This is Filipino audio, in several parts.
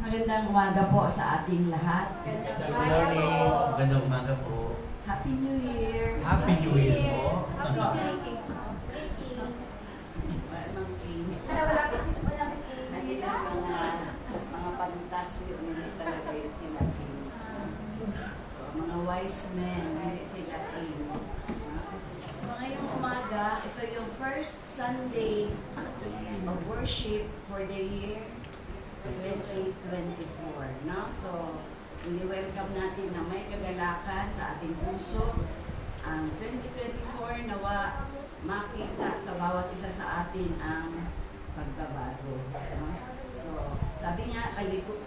Magandang umaga po sa ating lahat. Good morning. Magandang umaga po. Happy New Year! Happy New Year po. Walang king. Hindi lang mga pantasyo, hindi talaga yun sila king. So, mga wise men, hindi sila king. So, ngayong umaga, ito yung first Sunday of worship for the year 2024, no? So, ini-welcome natin na may kagalakan sa ating puso. Ang 2024 nawa makita sa bawat isa sa atin ang pagbabago, no? So, sabi nga,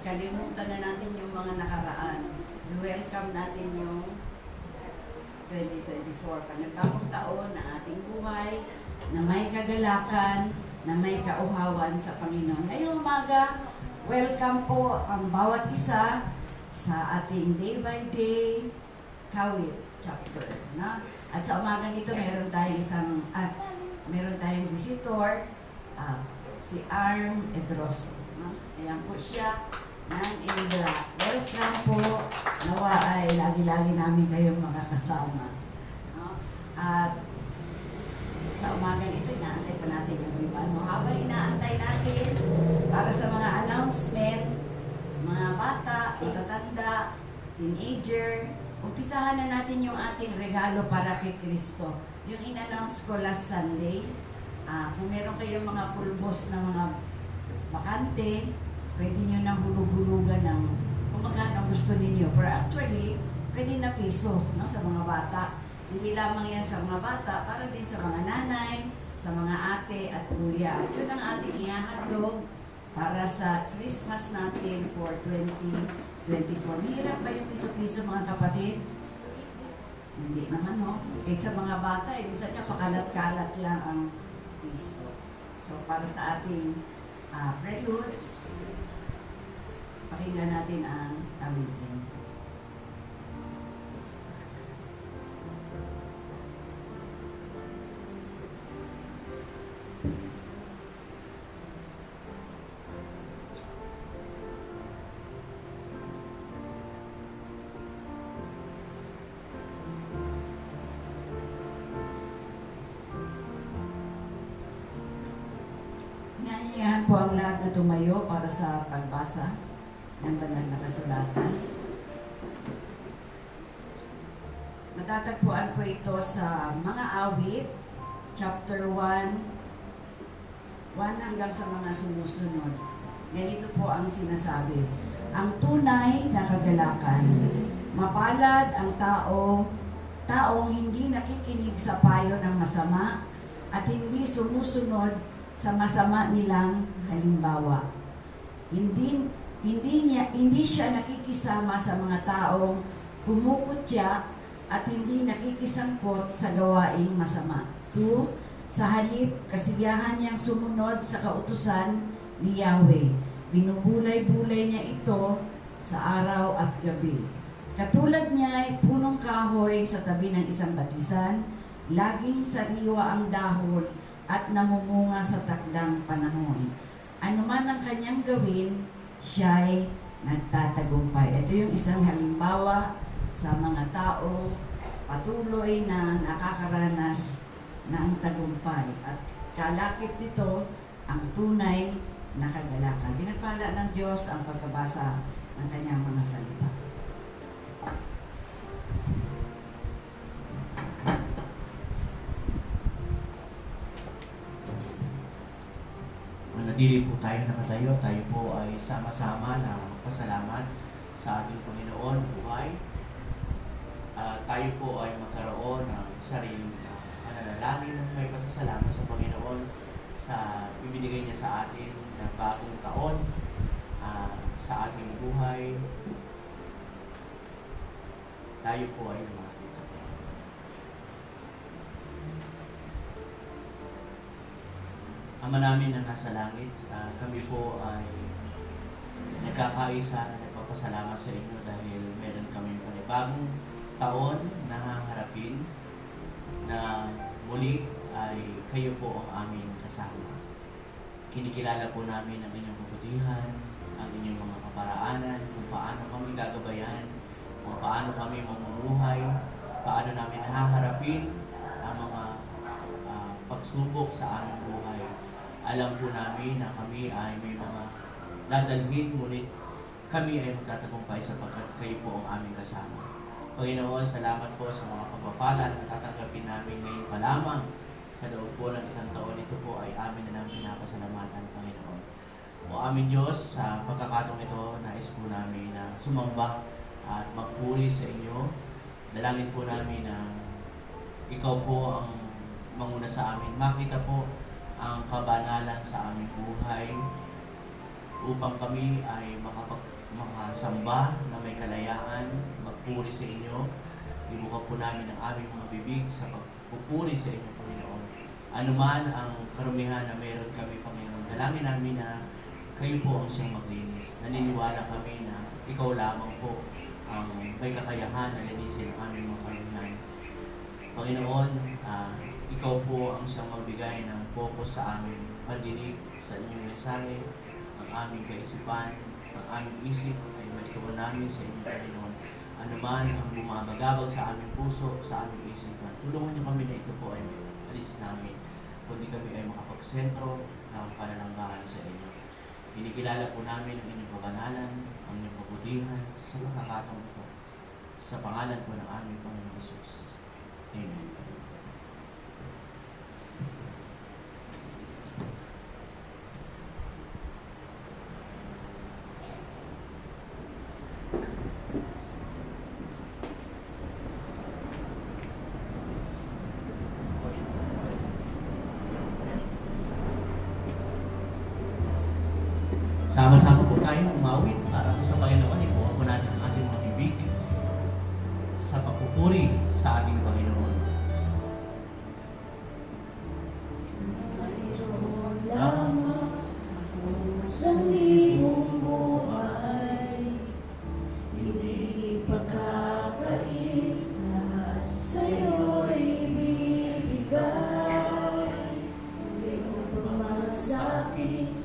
kalimutan na natin yung mga nakaraan. I-welcome natin yung 2024, panibagong taon na ating buhay, na may kagalakan, na may kauhawan sa Panginoon. Ngayong umaga, welcome po ang bawat isa sa ating day by day Kawit chapter, no? At sa umagang ito, meron tayong visitor, si Arm Edroso, no? Ayan po siya ng Indra. Welcome po. Nawa ay lagi-lagi namin kayong makakasama, no? At sa umagang ito, inaantay pa natin yung iba. No? Habang inaantay natin para sa mga announcement, mga bata, matatanda, teenager, umpisahan na natin yung ating regalo para kay Kristo. Yung in-announce ko last Sunday, kung meron kayong mga pulbos na mga bakante, pwede nyo nang hulug-hulugan ng kung magkano gusto ninyo. Pero actually, pwede na piso, no, sa mga bata. Hindi lamang yan sa mga bata, para din sa mga nanay, sa mga ate at kuya. At yun ang ating ihahandog para sa Christmas natin for 2024. Hirap ba yung piso-piso mga kapatid? Hindi naman, no? Kahit sa mga bata, minsan ka pakalat-kalat lang ang piso. So, para sa ating prelude, pakinggan natin ang awitin. Inaanyayahan po ang lahat na tumayo para sa pagbasa ng banal na kasulatan. Matatagpuan po ito sa mga awit, chapter 1, 1 hanggang sa mga sumusunod. Ganito po ang sinasabi. Ang tunay na kagalakan. Mapalad ang taong hindi nakikinig sa payo ng masama at hindi sumusunod sa masama nilang halimbawa. Hindi siya nakikisama sa mga taong kumukutya at hindi nakikisangkot sa gawaing masama. 2. Sa halip, kasiyahan niyang sumunod sa kautusan ni Yahweh. Binubulay-bulay niya ito sa araw at gabi. Katulad niya ay punong kahoy sa tabi ng isang batisan, laging sariwa ang dahon at namumunga sa takdang panahon. Ano man ang kanyang gawin, siya'y nagtatagumpay. Ito yung isang halimbawa sa mga tao patuloy na nakakaranas ng tagumpay. At kalakip dito ang tunay na kagalakan. Pinagpala ng Diyos ang pagkabasa ng kanyang mga salita. Manatili po tayo nakatayo. Tayo po ay sama-sama na pasalamat sa ating Panginoon buhay. Tayo po ay magkaroon ng sariling pananalangin ng may pasasalamat sa Panginoon sa ibinigay niya sa atin na bagong taon sa ating buhay. Tayo po ay lumapit sa Panginoon. Ama namin na nasa langit, kami po ay nagkakaisa na nagpapasalamat sa inyo dahil meron kami panibagong taon na haharapin na muli ay kayo po ang aming kasama. Kinikilala po namin ang inyong kabutihan, ang inyong mga kaparaanan, kung paano kami gagabayan, kung paano kami mamumuhay, paano namin haharapin ang mga pagsubok sa aming buhay. Alam po namin na kami ay may mga dadalhin, ngunit kami ay magtatagumpay sapagkat kayo po ang aming kasama. Panginoon, salamat po sa mga pagpapala na tatanggapin namin ngayon pa lamang. Sa loob po ng isang taon, ito po ay amin na namin pinapasalamatan, Panginoon. O aming Diyos, sa pagkakataong ito, nais po namin na sumamba at magpuri sa inyo. Dalangin po namin na ikaw po ang manguna sa amin. Makita po ang kabanalan sa aming buhay upang kami ay makasamba na may kalayaan, magpuri sa inyo. Ibuka po namin ang aming mga bibig sa pagpupuri sa inyo, Panginoon. Ano man ang karumihan na meron kami, Panginoon, dalangin namin na kayo po ang siyang maglinis. Naniniwala kami na ikaw lamang po ang may kakayahan na linisin ang aming mga karumihan. Panginoon, ikaw po ang siyang magbigay ng focus sa aming pandinig, sa inyong mensahe, ang aming kaisipan, ang aming isip ay maituwa namin sa inyo, Panginoon. Ano man ang bumabagabag sa aming puso, sa aming isipan, tulungan niyo kami na ito po ay alis namin, kundi kami ay makapagsentro ng pananambahan sa inyo. Kinikilala po namin ang inyong kabanalan, ang inyong kabutihan sa pagkakataong ito. Sa pangalan po ng aming Panginoon Jesus. Amen. Sama-sama po tayong umawit para po sa Panginoon. Ibuha po natin ang ating mga bibig sa pagpupuri sa ating Panginoon. Mayroon lamang ako sa libong buhay, hindi pagkakait na sa'yo'y bibigay. Iyong pamansakit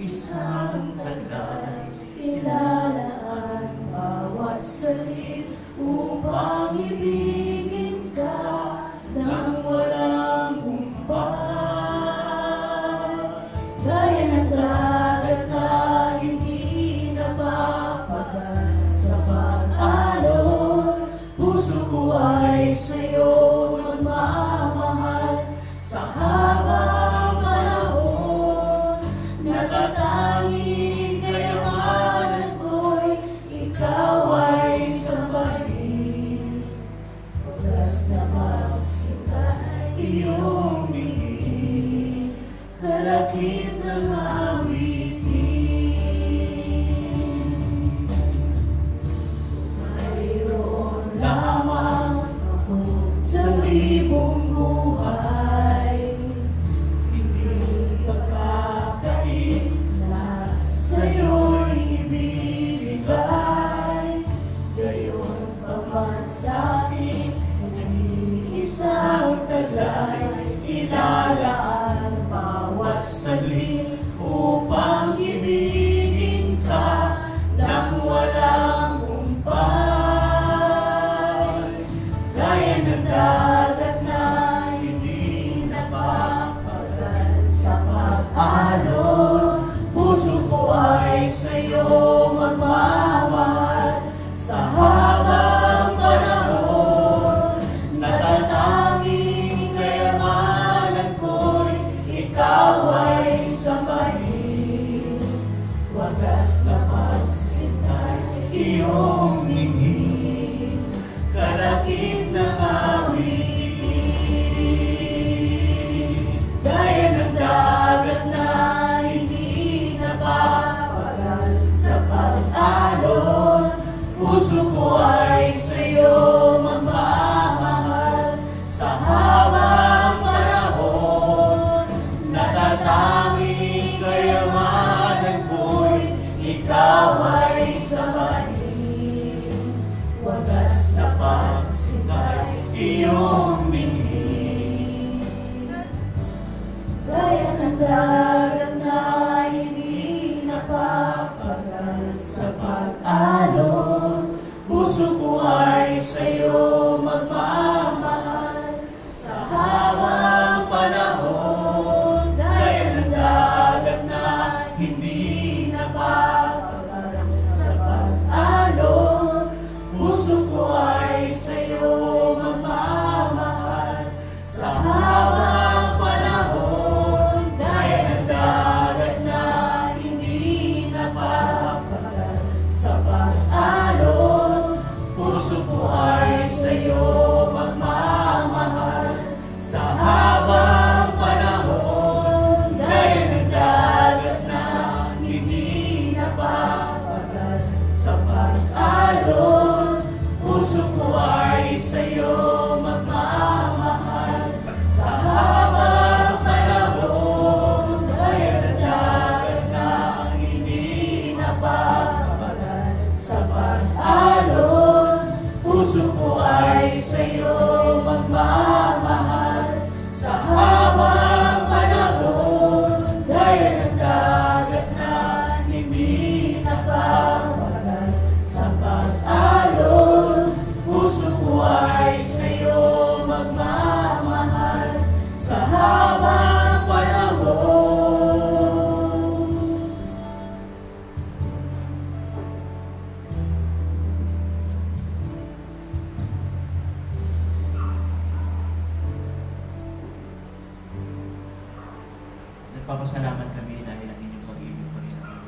isang taglay, ilalaan bawat salit upang ibigin ka nang walang humpay. Gaya ng dagat na hindi napapagal sa pag-alon, puso ko ay sa'yo magmamahal sa habang panahon. Natatanging kayamanan ko'y ikaw ay sambahin. Wagas na magsikat iyong bingin, kalakip ng awitin. Mayroon lamang ako sa libong buhay, hindi pagkakait na sa'yo'y ibibigay. Gayon pa man sa'kin, isang taglay, ilalaan bawat saglit upang ibigin ka nang walang humpay. Gaya ng dagat na hindi napapagal sa pag-alon, puso ko ay sa'yo magmamahal sa habang panahon. Natatanging kayamanan ko'y ikaw ay sambahin. Wagas na pagsisintay iyong bingin, kalakip ng awitin. Gaya ng dagat na hindi napapagal sa pag-alon, puso ko ay sa'yo magmamahal sa habang panahon. Natatanging kayamanan ko'y ikaw ay sambahin. Wagas na pagsintay iyong bingin, gaya ng dagat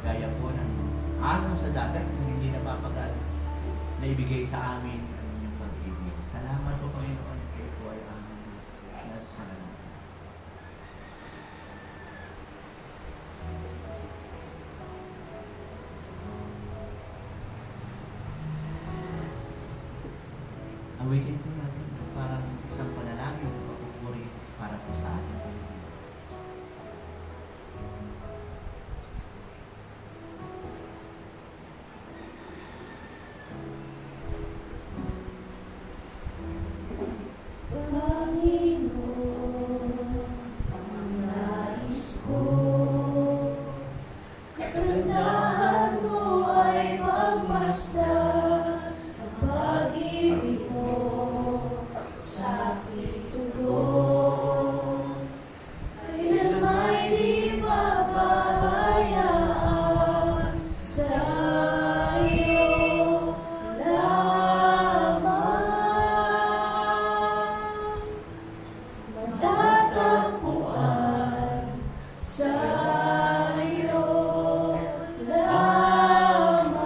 gaya po ng araw sa dagat na hindi napapagal na ibigay sa amin ang inyong pag-ibig. Salamat po, Panginoon, kayo po ay aming nasasalamatan. Awitin po natin ang parang isang panalangin o pupuri para po sa atin. Panginoon, ang nais ko, kagandahan mo ay magmasdan, ang pag-ibig mo sa aking tugon. Kailan may di pababayaan sa iyo lamang. Matatagpuan sa iyo lamang.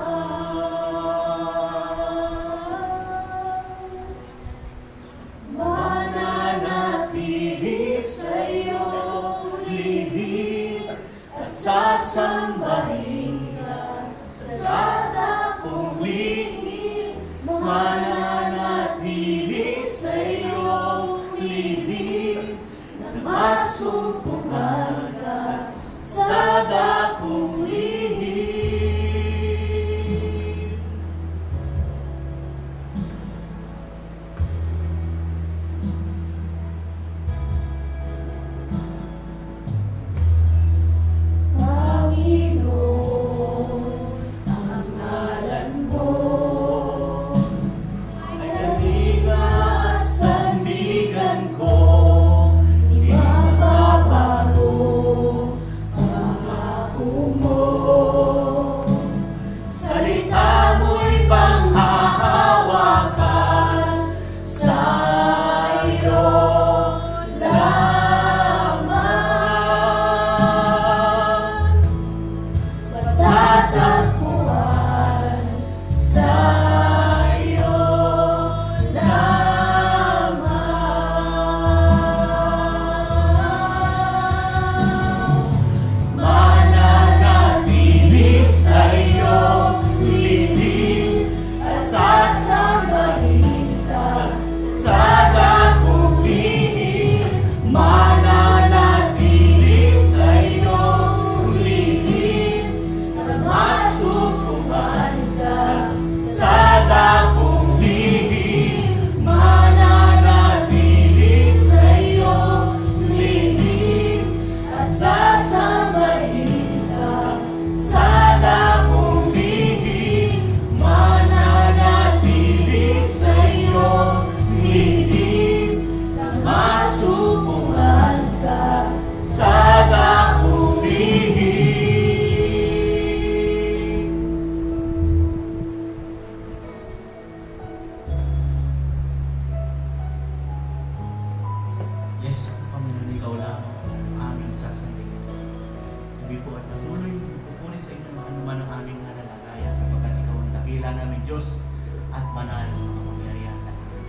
Mananatili sa iyong libing at sasambahin ka sa dakong lihim. Mananatili sa iyong libing na masumpungan ka sa dakong lihim. Panginoon, ang ngalan mo ay dahiga at sandigan ko. Di mababago ang pangako mo. Salita mo'y panghahawakan sa iyo lamang. Matatagpuan sa iyo lamang. Mananatili sa iyong libing at sasambahin ka sa dakong lihim. Mananatili sa iyong libing na masumpungan ka sa dakong lihim. Mananatili sa iyong libing at sasambahin ka sa dakong lihim. Mananatili sa iyong libing na masumpungan ka sa dakong lihim. Yes, Panginoon, ikaw lang ang aming sasandigin. Hindi po at natuloy pupuri sa inyo ang anuman ang aming nalalagayan sapagkat ikaw ang dakila namin Diyos at banal ng makapangyarihan sa lahat.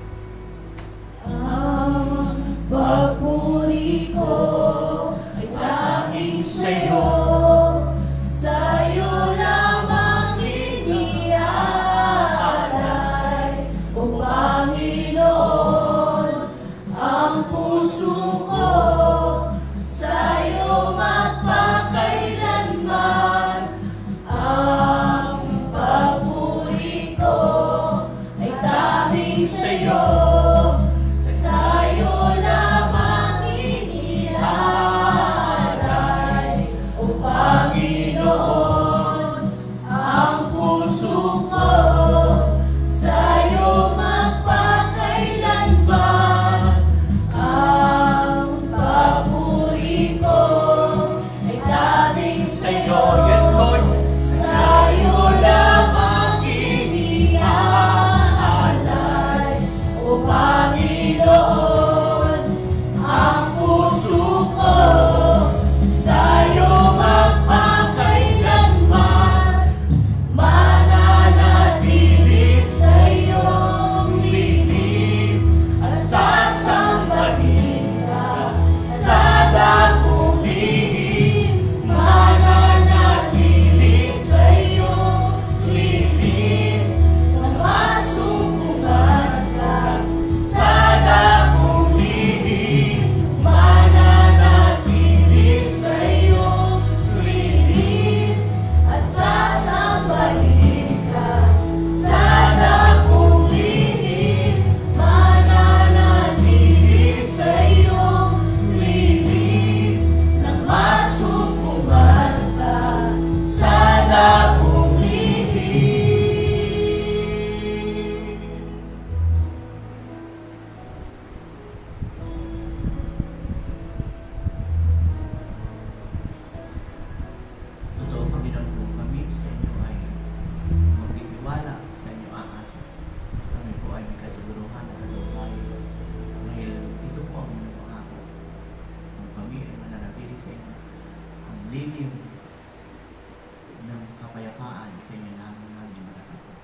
Ang pagpuri ko ay tanging sa'yo, sa'yo lamang iniaalay. O Panginoon, ang puso ko sa'yo magpakailanman. Ang pagpuri ko ay tanging sa'yo, sa'yo lamang iniaalay. O Panginoon, ang puso ko sa'yo magpakailanman. Ang papuri ko ay tanging sa'yo, Yes, Lord. sa'yo lamang iniaalay. O Panginoon, ang puso ko sa'yo magpakailanman. kapayapaan sa inyo namin matatagpo.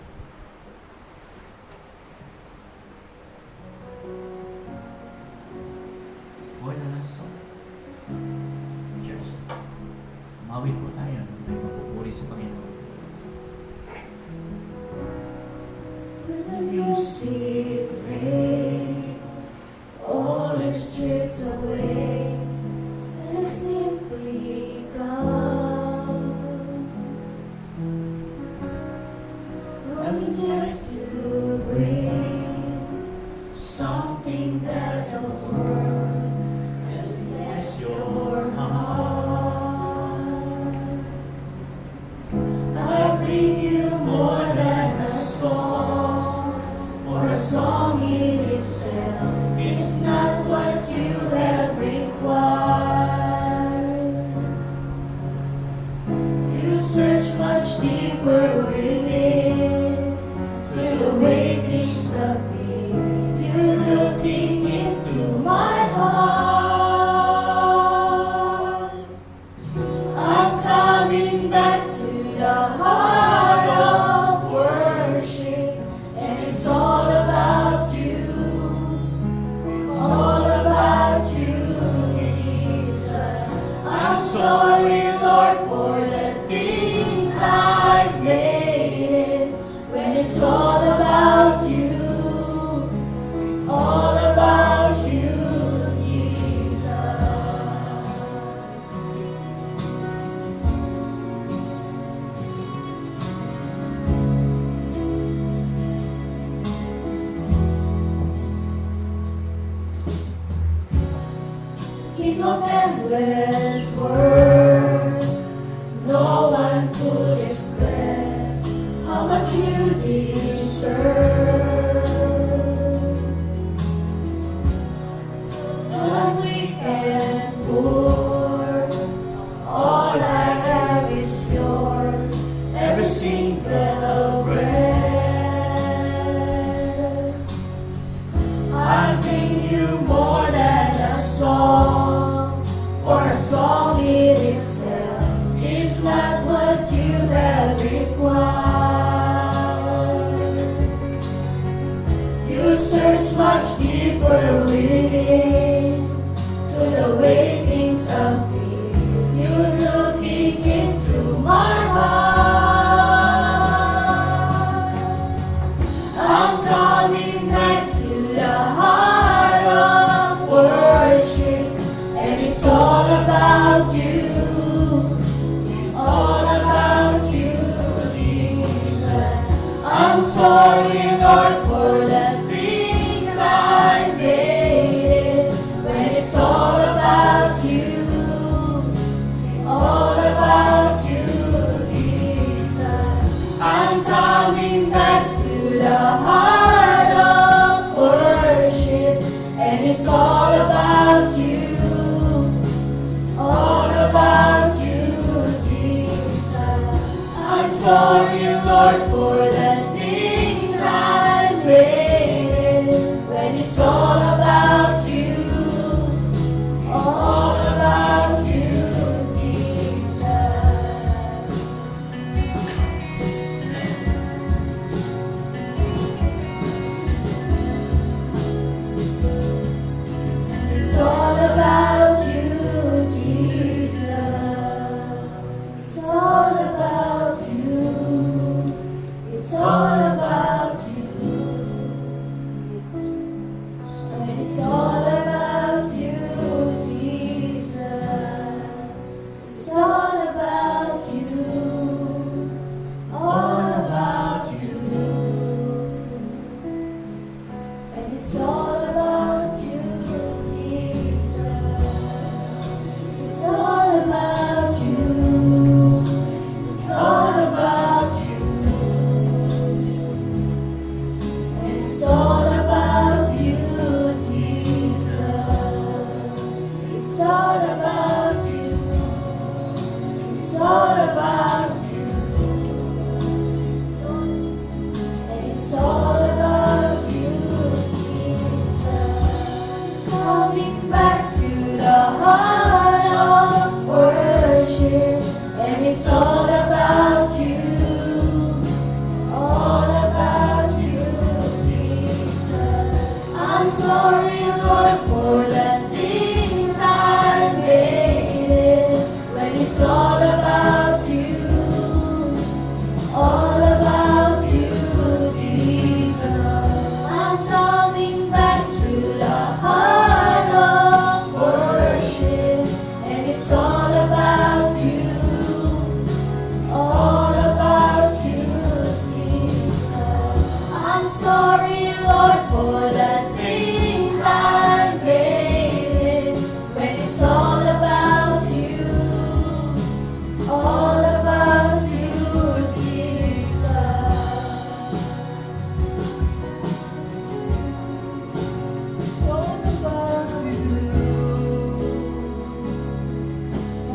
For the last song. Cheers. Mawit po tayo. May papupuri sa Panginoon. When the music fades, all is stripped away, and I simply come, longing just to bring something that's of worth and to bless your heart. I bring you more than a song, for a song in itself is not what you have required. You search much deeper within, through the waiting of me. You're looking into my heart. I'm coming back to the heart of worship, and it's all about you, Jesus. I'm sorry, Lord, for the things I've made it, when it's all about you, Jesus. King of endless world, no one could express how much you deserve. I'm weak and poor, all I have is yours, every single breath. I bring you more than a song, for a song in itself is not what you have required. You search much deeper within, to the waitings of me. You're looking into my heart. I'm coming back to the heart of worship, and it's all about you. It's all about you, Jesus. I'm sorry, Lord, for the things I made it, when it's all about you, Jesus. I'm coming back to the heart of worship, and it's all about you, Jesus. I'm sorry, Lord, for the things I made it, when it's all about you, Jesus. It's all about you, Jesus. It's all about you. It's And it's all about you. All about you, Jesus. I'm sorry, Lord, for the things I made it. When it's all about you. All about you, Jesus. I'm coming back to the heart of worship. And it's all about you. All about you, Jesus. I'm sorry, Lord, for the things I made. When it's all about you. All about you, Jesus. All about you.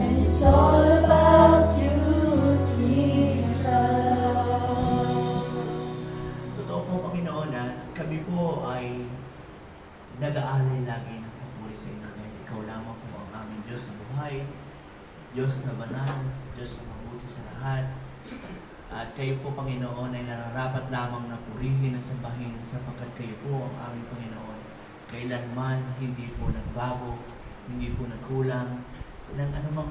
And it's all about you, Jesus. Totoo po, Panginoon, na kami po ay nag-aalay lagi ng papuri sa inyo dahil ikaw lamang po ang aming Diyos na buhay, Diyos na banal, Diyos na mabuti sa lahat. At kayo po, Panginoon, ay nararapat lamang na purihin at sambahin sapagkat kayo po ang aming Panginoon. Kailanman hindi po nagbago, hindi po nagkulang ng anumang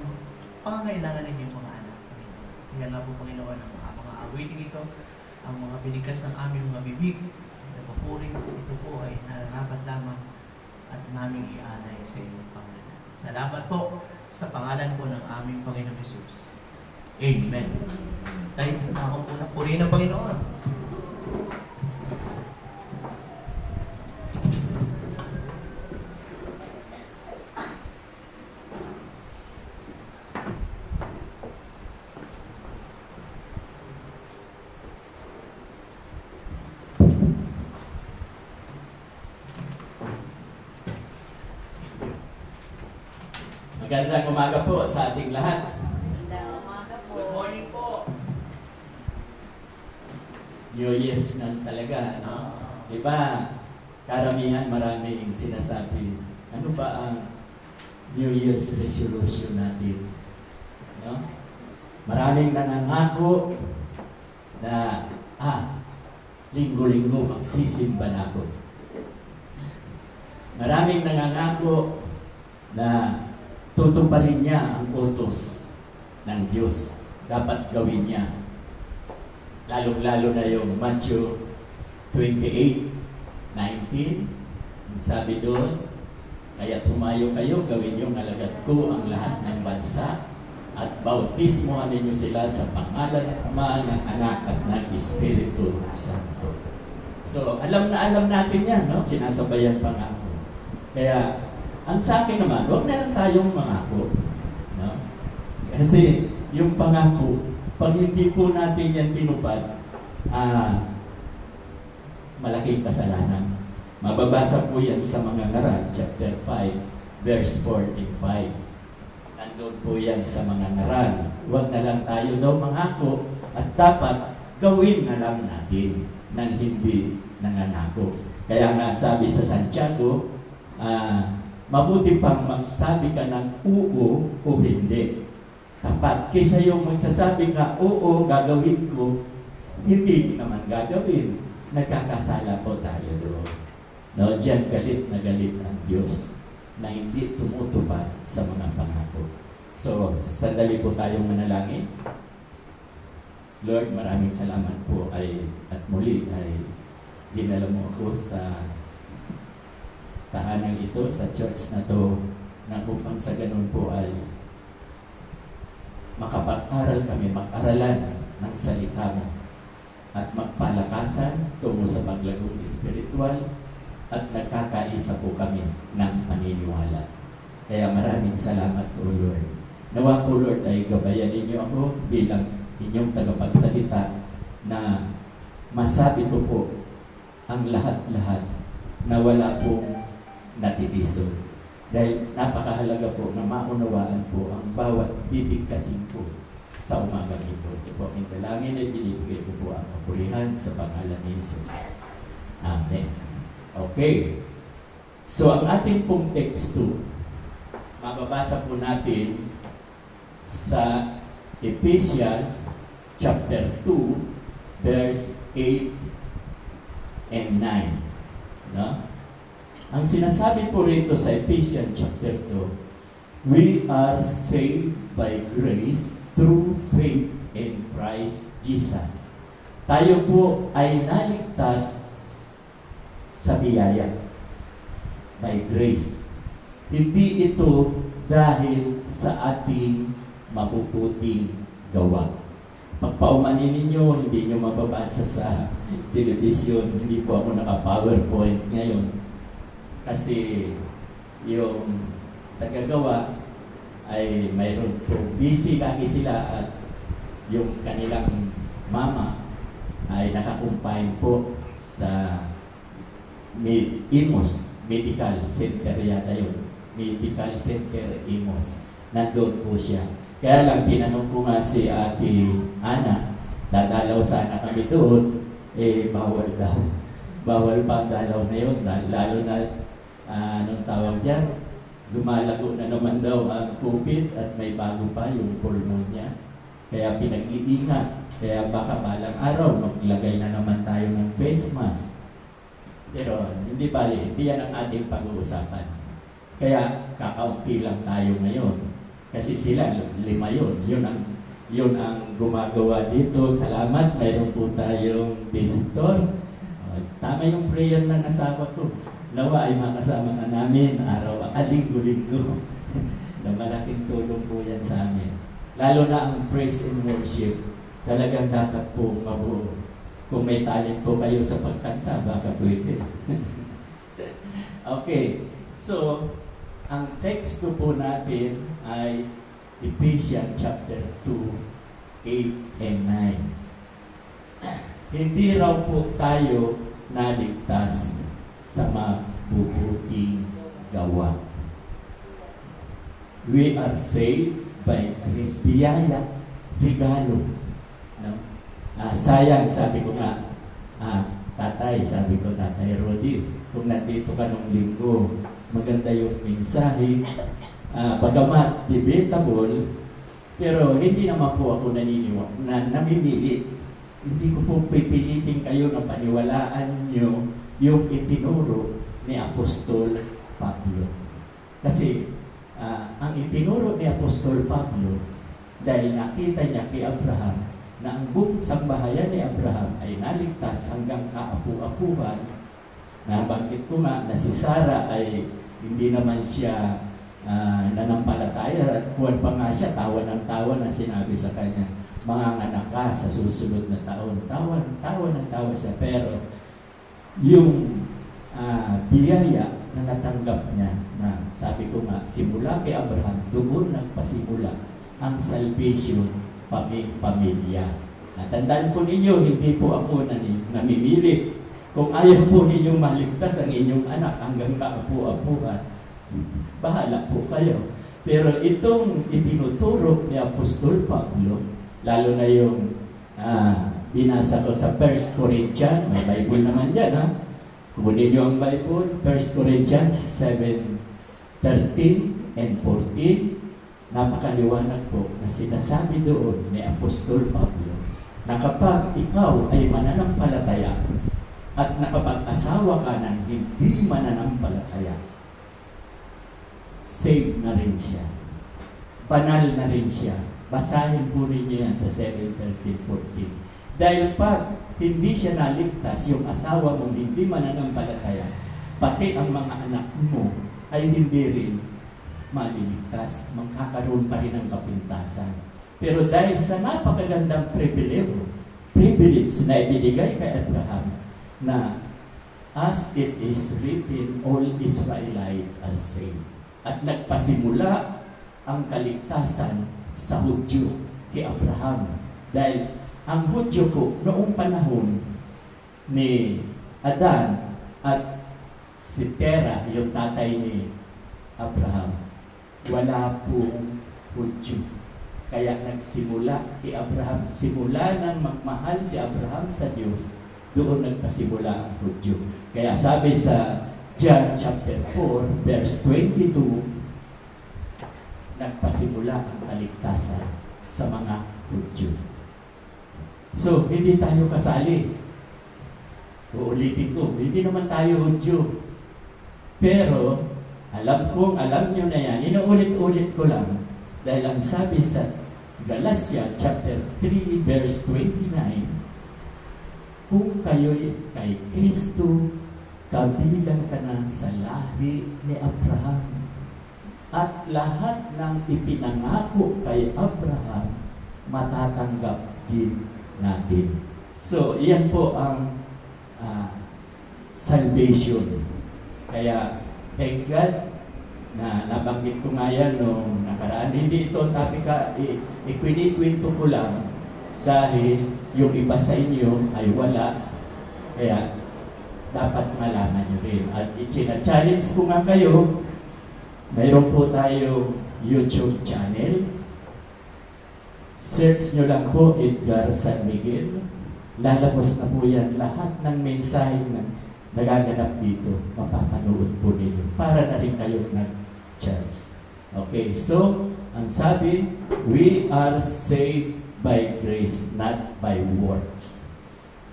pangangailangan ng inyong mga anak, Panginoon. Kaya nga po, Panginoon, ang mga awiting ito, ang mga binigkas ng aming mga bibig, na papuring ito po ay nararapat lamang at naming ialay sa inyong pangalan. Salamat po sa pangalan po ng aming Panginoon Jesus. Amen. Tayo ako po na purihin ng Panginoon. Magandang umaga po sa ating lahat. Magandang umaga po. Good morning po. New Year's na talaga, no? Diba, karamihan maraming sinasabi, ano ba ang New Year's resolution natin? No? Maraming nangangako na, linggo-linggo magsisimba na ako. Maraming nangangako na tutuparin niya ang utos ng Diyos. Dapat gawin niya. Lalong-lalo na yung Matthew 28:19. Sabi doon, kaya tumayo kayo, gawin yung alagad ko ang lahat ng bansa at bautismohan ninyo sila sa pangalan ng Ama, ng Anak at ng Espiritu Santo. So, alam natin yan, no? Sinasabayan pa nga ako. Kaya, ang sa akin naman, huwag na lang tayong mangako. No? Kasi yung pangako, pag hindi po natin yan tinupad, malaking kasalanan. Mababasa po yan sa mga ngaral, chapter 5, verse 45. Nandun po yan sa mga ngaral. Huwag na lang tayo daw mangako at dapat gawin na lang natin nang hindi nangangako. Kaya nga sabi sa Santiago, mabuti pang magsabi ka ng oo o hindi. Tapat. Kaysa yung magsasabi ka, oo, gagawin ko, hindi naman gagawin. Nagkakasala po tayo doon. No, diyan galit na galit ang Diyos na hindi tumutupad sa mga pangako. So, sandali po tayong manalangin. Lord, maraming salamat po at muli ay dinala mo ako sa tahanan ito, sa church na to, na upang sa ganun po ay makapag-aral kami, mag-aralan ng salita mo at magpalakasan tungo sa paglagong espiritual at nagkakaisa po kami ng paniniwala. Kaya maraming salamat po, Lord. Nawa po, Lord, ay gabayan ninyo ako bilang inyong tagapagsalita na masabi ko po ang lahat-lahat na wala pong natitiso. Dahil napakahalaga po na maunawaan po ang bawat bibigkasin po sa umagang ito. Ito po ang dalangin ay binibigay ko po ang kapurihan sa pangalan ni Jesus. Amen. Okay. So ang ating pong teksto, mababasa po natin sa Ephesians chapter 2, verse 8 and 9. No? Ang sinasabi po rito sa Ephesians chapter 2, we are saved by grace through faith in Christ Jesus. Tayo po ay naligtas sa biyaya, by grace. Hindi ito dahil sa ating mabubuting gawa. Pagpaumanin ninyo, hindi nyo mababasa sa television, hindi po ako naka-PowerPoint ngayon. Kasi yung tagagawa ay mayroon po busy kaki sila at yung kanilang mama ay nakakumpine po sa IMOS, Medical Center yata yun. Medical Center IMOS. Nandun po siya. Kaya lang tinanong ko nga si Ate Ana, dadalaw sana kami doon, bawal daw. Bawal pa ang dalaw na yun, lalo na, anong tawag dyan, lumalago na naman daw ang COVID at may bago pa yung pulmonya. Kaya pinag-iingat. Kaya baka balang araw, maglagay na naman tayo ng face mask. Pero hindi bali, hindi yan ang ating pag-uusapan. Kaya kakaunti lang tayo ngayon. Kasi sila, 5 yun. Yun ang gumagawa dito. Salamat, mayroon po tayong visitor. Tama yung prayer ng asawa ko. Nawa ay makasama ka namin araw, linggo-linggo. Na malaking tulong po yan sa amin. Lalo na ang praise and worship. Talagang dapat po mabuo. Kung may talent po kayo sa pagkanta, baka pwede. Okay, so, ang text po natin ay Ephesians chapter 2, 8 and 9. Hindi raw po tayo naligtas sa mabubuting gawa. We are saved by grace, biyaya, regalo. No? Sayang, sabi ko nga, sabi ko, Tatay Rodi, kung nandito ka nung linggo, maganda yung mensahe, bagamat debatable, pero hindi naman po ako namimili. Hindi ko po pipilitin kayo na paniwalaan nyo yung itinuro ni Apostol Pablo. Kasi, ang itinuro ni Apostol Pablo, dahil nakita niya kay Abraham, na ang buong sambahayan ni Abraham ay naligtas hanggang kaapu-apuhan. Nabanggit ko nga na si Sarah ay hindi naman siya nanampalataya. Kuwan pa nga siya, tawa ng tawa na sinabi sa kanya, manganganak ka sa susunod na taon. Tawa ng tawa siya. Pero yung biyaya na natanggap niya, na sabi ko nga, simula kay Abraham, doon nagpasimula ang salvation pamilya. Natandaan po ninyo, hindi po ako namimili. Kung ayaw po ninyong maligtas ang inyong anak hanggang kaapu-apuhan, bahala po kayo. Pero itong itinuturo ni Apostol Pablo, lalo na yung binasa ko sa 1 Corinthians, may Bible naman dyan, ha? Kunin niyo ang Bible, 1 Corinthians 7:13 and 14. Napakaliwanag po na sinasabi doon ni Apostol Pablo na kapag ikaw ay mananampalataya at nakapag-asawa ka ng hindi mananampalataya, saved na rin siya. Banal na rin siya. Basahin po ninyo yan sa 7:13-14. Dahil pag hindi siya naligtas, yung asawa mong hindi mananampalataya, pati ang mga anak mo ay hindi rin maliligtas, magkakaroon pa rin ng kapintasan. Pero dahil sa napakagandang privilege na ibinigay kay Abraham, na as it is written, all Israelites are saved. At nagpasimula ang kaligtasan sa Hudyo kay Abraham. Dahil ang Hudyo ko noong panahon ni Adan at si Terah, yung tatay ni Abraham, wala pong Hudyo. Kaya nagsimula si Abraham. Simula nang magmahal si Abraham sa Diyos, doon nagpasimula ang Hudyo. Kaya sabi sa John chapter 4, verse 22, nagpasimula ang kaligtasan sa mga Hudyo. So, hindi tayo kasali. Uulitin ko, hindi naman tayo Hudyo. Pero, alam nyo na yan. Inuulit-ulit ko lang. Dahil ang sabi sa Galatia chapter 3 verse 29, kung kayo'y kay Kristo, kabilang ka na sa lahi ni Abraham. At lahat ng ipinangako kay Abraham, matatanggap din natin. So, iyan po ang salvation. Kaya, thank God na nabanggit ko nga yan nung nakaraan. Hindi ito tapika, ikwinikwento ko lang dahil yung iba sa inyo ay wala. Kaya, dapat malaman nyo rin. At ichina-challenge ko nga kayo, mayroon po tayo YouTube channel. Search nyo lang po Edgar San Miguel. Lalabas na po yan lahat ng mensahe na nagaganap dito. Mapapanood po ninyo para na rin kayo nag-church. Okay, so ang sabi, we are saved by grace, not by works.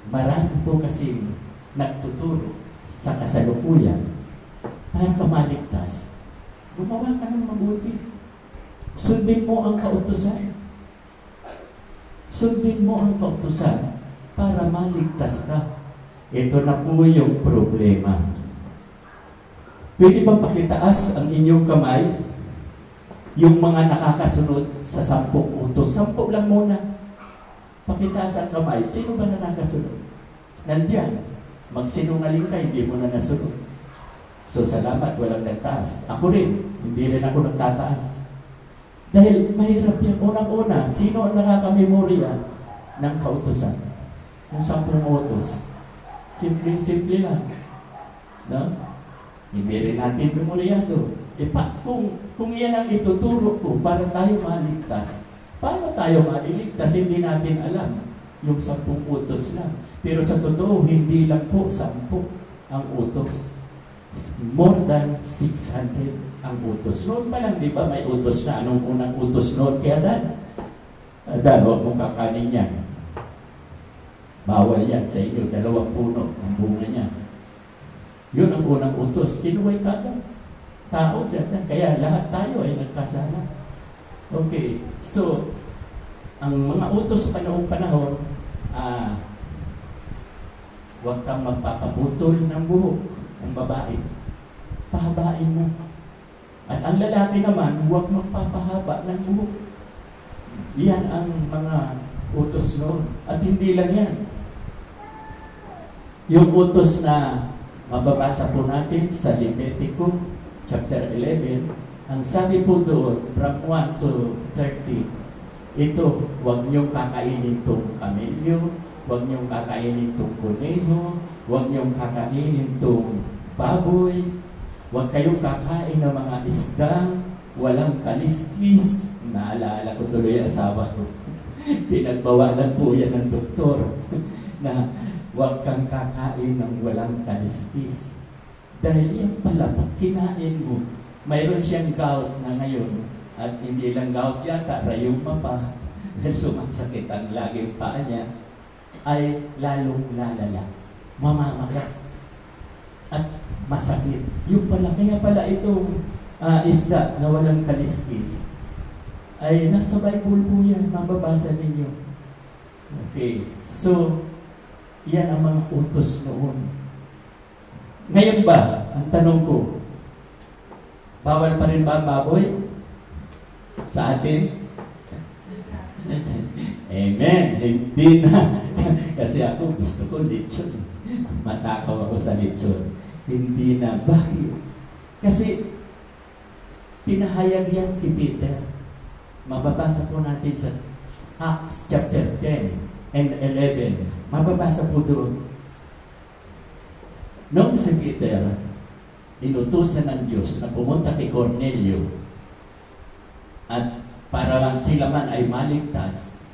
Marami po kasi nagtuturo sa kasalukuyan para ka maligtas. Gumawa ka ng mabuti. Sundin mo ang kautusan. Sundin mo ang kautusan para maligtas ka. Ito na po yung problema. Pwede ba pakitaas ang inyong kamay? Yung mga nakakasunod sa 10 utos. 10 lang muna. Pakitaas ang kamay. Sino ba nakakasunod? Nandiyan. Magsinungaling ka, hindi mo na nasunod. So, salamat, walang nagtaas. Ako rin, hindi rin ako nagtataas. Dahil mahirap yan. Unang-una, sino ang nakakamemorya ng kautusan? Yung 10 utos. Simple lang. No? Hindi rin natin memoryado. Kung yan ang ituturo ko para tayo maligtas, paano tayo maliligtas? Hindi natin alam. Yung 10 utos lang. Pero sa totoo, hindi lang po 10 ang utos. More than 600 ang utos. Noon pa lang, di ba, may utos na. Anong unang utos noon kay Adan? Adan, huwag mong kakanin yan. Bawal yan sa inyo. 2 puno ang bunga niya. Yun ang unang utos. Sinuway ka ka. Tao siya. Kaya lahat tayo ay nagkasala. Okay. So, ang mga utos pa noong panahon, huwag kang magpapaputol ng buhok ng babae. Pahabain mo. At ang lalaki naman, huwag magpapahaba ng buhok. Yan ang mga utos noon. At hindi lang yan. Yung utos na mababasa po natin sa Levitico chapter 11, ang sabi po doon, from 1 to 30, ito, huwag niyong kakainin itong kamelyo, huwag niyong kakainin itong kuneho, huwag niyong kakainin itong baboy, huwag kayong kakain ng mga isdang walang kaliskis. Naalala ko tuloy ang asawa ko. Pinagbawalan po yan ng doktor na huwag kang kakain ng walang kaliskis. Dahil yan pala, pag kinain mo, mayroon siyang gout na ngayon. At hindi lang gout yata, rayuma pa. Dahil sumasakit ang laging paa niya, ay lalong lalala. Mamamagat. At masakit. Yung pala, kaya pala itong isda na walang kaliskis, ay nasa Bible po yan, mababasa ninyo. Okay, so, yan ang mga utos noon. Ngayon ba, ang tanong ko, bawal pa rin ba ang baboy sa atin? Amen, hindi na. Kasi ako, gusto ko lechon. Matakaw ako sa lechon. Hindi na. Bakit? Kasi, pinahayag yan kay Peter. Mababasa po natin sa Acts chapter 10 and 11. Mababasa po doon. Noong si Peter, inutusan ng Diyos na pumunta kay Cornelio at para sila man ay maligtas,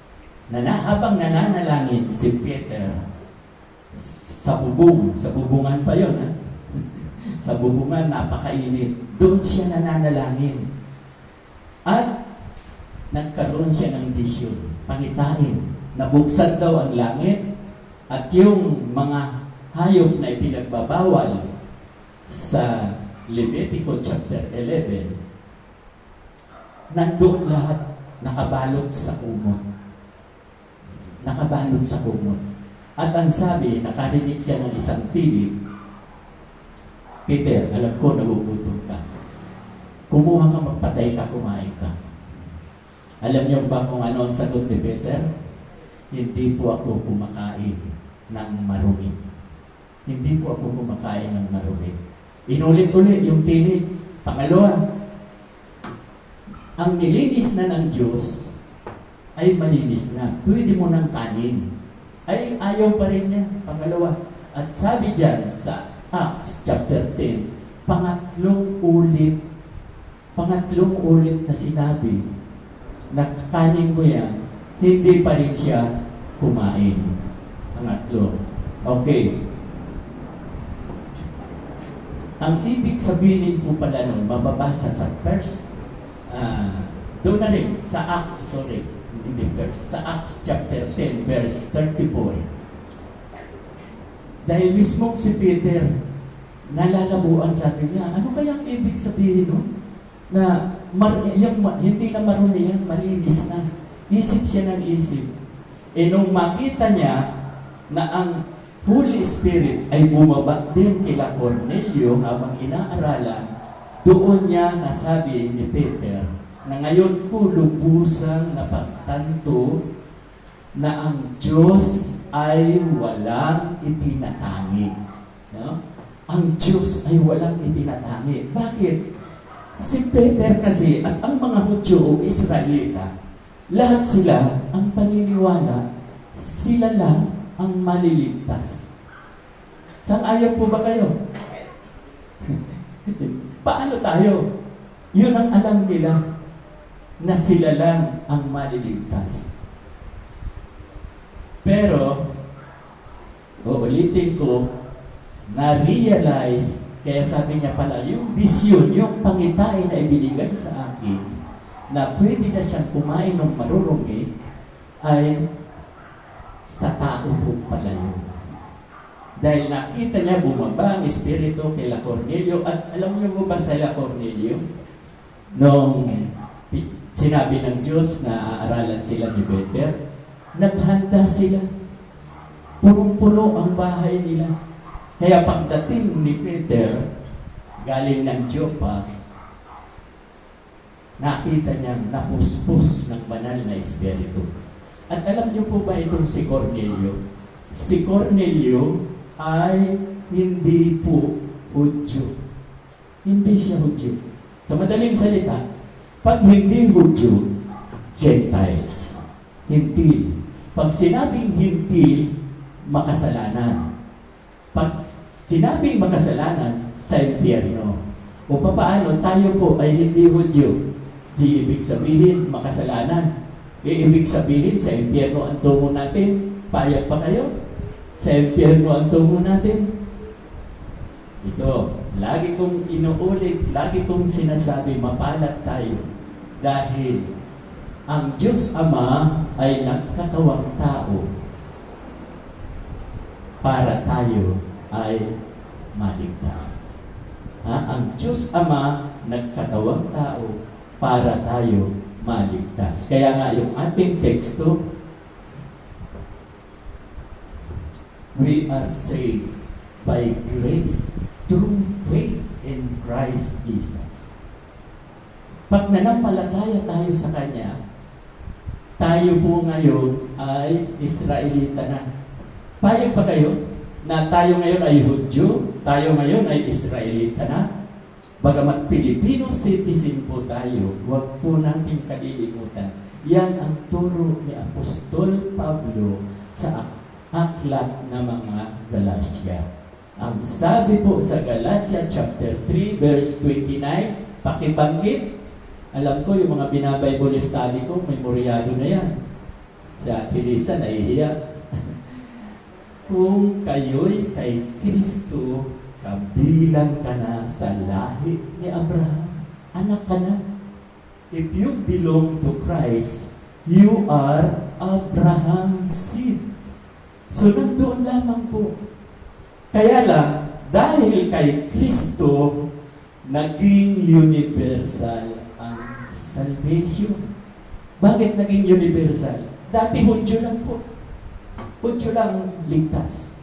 na habang nananalangin si Peter sa bubungan pa yun, ha? Sa bubungan, napakainit. Doon siya nananalangin. At nagkaroon siya ng vision, pangitain. Nabuksan daw ang langit at yung mga hayop na ipinagbabawal sa Levitico chapter 11, nandoon lahat nakabalot sa kumot. Nakabalot sa kumot. At ang sabi, nakarinig siya ng isang tinig, Peter, alam ko nagugutom ka. Kumuha ka, magpatay ka, kumain ka. Alam niyo ba kung ano ang sagot ni Peter? Hindi po ako kumakain ng marumi. Hindi po ako kumakain ng marumi. Inulit-ulit yung tinig. Pangalawa, ang nilinis na ng Diyos ay malinis na. Pwede mo ng kanin. Ay ayaw pa rin niya. Pangalawa. At sabi dyan sa Acts chapter 10, pangatlong ulit na sinabi na kakanin mo yan, hindi pa rin siya kumain. Pangatlo. Okay. Ang ibig sabihin po pala nun, mababasa sa verse, doon na rin, sa Acts, sa Acts chapter 10, verse 34. Dahil mismo si Peter, nalalabuan sa akin niya, ano kaya ang ibig sabihin nun? Na hindi na marumi yan, malinis na. Isip siya ng isip. Nung makita niya na ang Holy Spirit ay bumaba din kila Cornelio habang inaaralan, doon niya nasabi ni Peter na ngayon ko lubusang napagtanto na ang Diyos ay walang itinatangi. No? Ang Diyos ay walang itinatangi. Bakit? Si Peter kasi at ang mga Hudyo o Israelita, lahat sila ang paniniwala, sila lang ang maliligtas. Sang-ayon po ba kayo? Paano tayo? Yun ang alam nila, na sila lang ang maliligtas. Pero, uulitin ko, na-realize, kaya sabi niya pala, yung vision, yung pangitain na ibinigay sa akin, na pwede na siyang kumain ng marurumi, ay sa tao po pala yun. Dahil nakita niya bumaba ang espiritu kay La Cornelio, at alam niyo mo ba sa La Cornelio, nung sinabi ng Diyos na aaralan sila ni Peter, naghanda sila. Punong-puno ang bahay nila. Kaya pagdating ni Peter, galing ng Joppa, nakita niyang napuspos ng banal na espiritu. At alam niyo po ba itong si Cornelio? Si Cornelio ay hindi po Hudyo. Hindi siya Hudyo. Sa madaling salita, pag hindi Hudyo, Gentiles. Hintil. Pag sinabing hintil, makasalanan. Pag sinabing makasalanan, sa impyerno. O papaano, tayo po ay hindi Hudyo. Di ibig sabihin, makasalanan. Ibig sabihin, sa impyerno ang tungo natin. Payag pa kayo? Sa impyerno ang tungo natin. Ito, lagi kong inuulit, lagi kong sinasabi, mapalad tayo. Dahil ang Diyos Ama ay nagkatawang tao para tayo ay maligtas. Ang Diyos Ama nagkatawang tao para tayo maligtas. Kaya nga yung ating teksto, we are saved by grace through faith in Christ Jesus. Pag nanampalataya tayo sa Kanya, tayo po ngayon ay Israelita na. Payag pa kayo na tayo ngayon ay Hudyo, tayo ngayon ay Israelita na? Bagamat Pilipino citizen po tayo, huwag po natin kalilimutan. Yan ang turo ni Apostol Pablo sa aklat ng mga Galacia. Ang sabi po sa Galacia chapter 3 verse 29, pakibanggit. Alam ko yung mga binabible study ko, memoryado na yan. Si Ate Lisa, nahihiya. Kung kayo'y kay Kristo, kabilang ka na sa lahi ni Abraham. Anak ka na. If you belong to Christ, you are Abraham's seed. So, nandoon lamang po. Kaya lang, dahil kay Kristo, naging universal ang salvation. Bakit naging universal? Dati Hudyo lang po. Hudyo lang ligtas.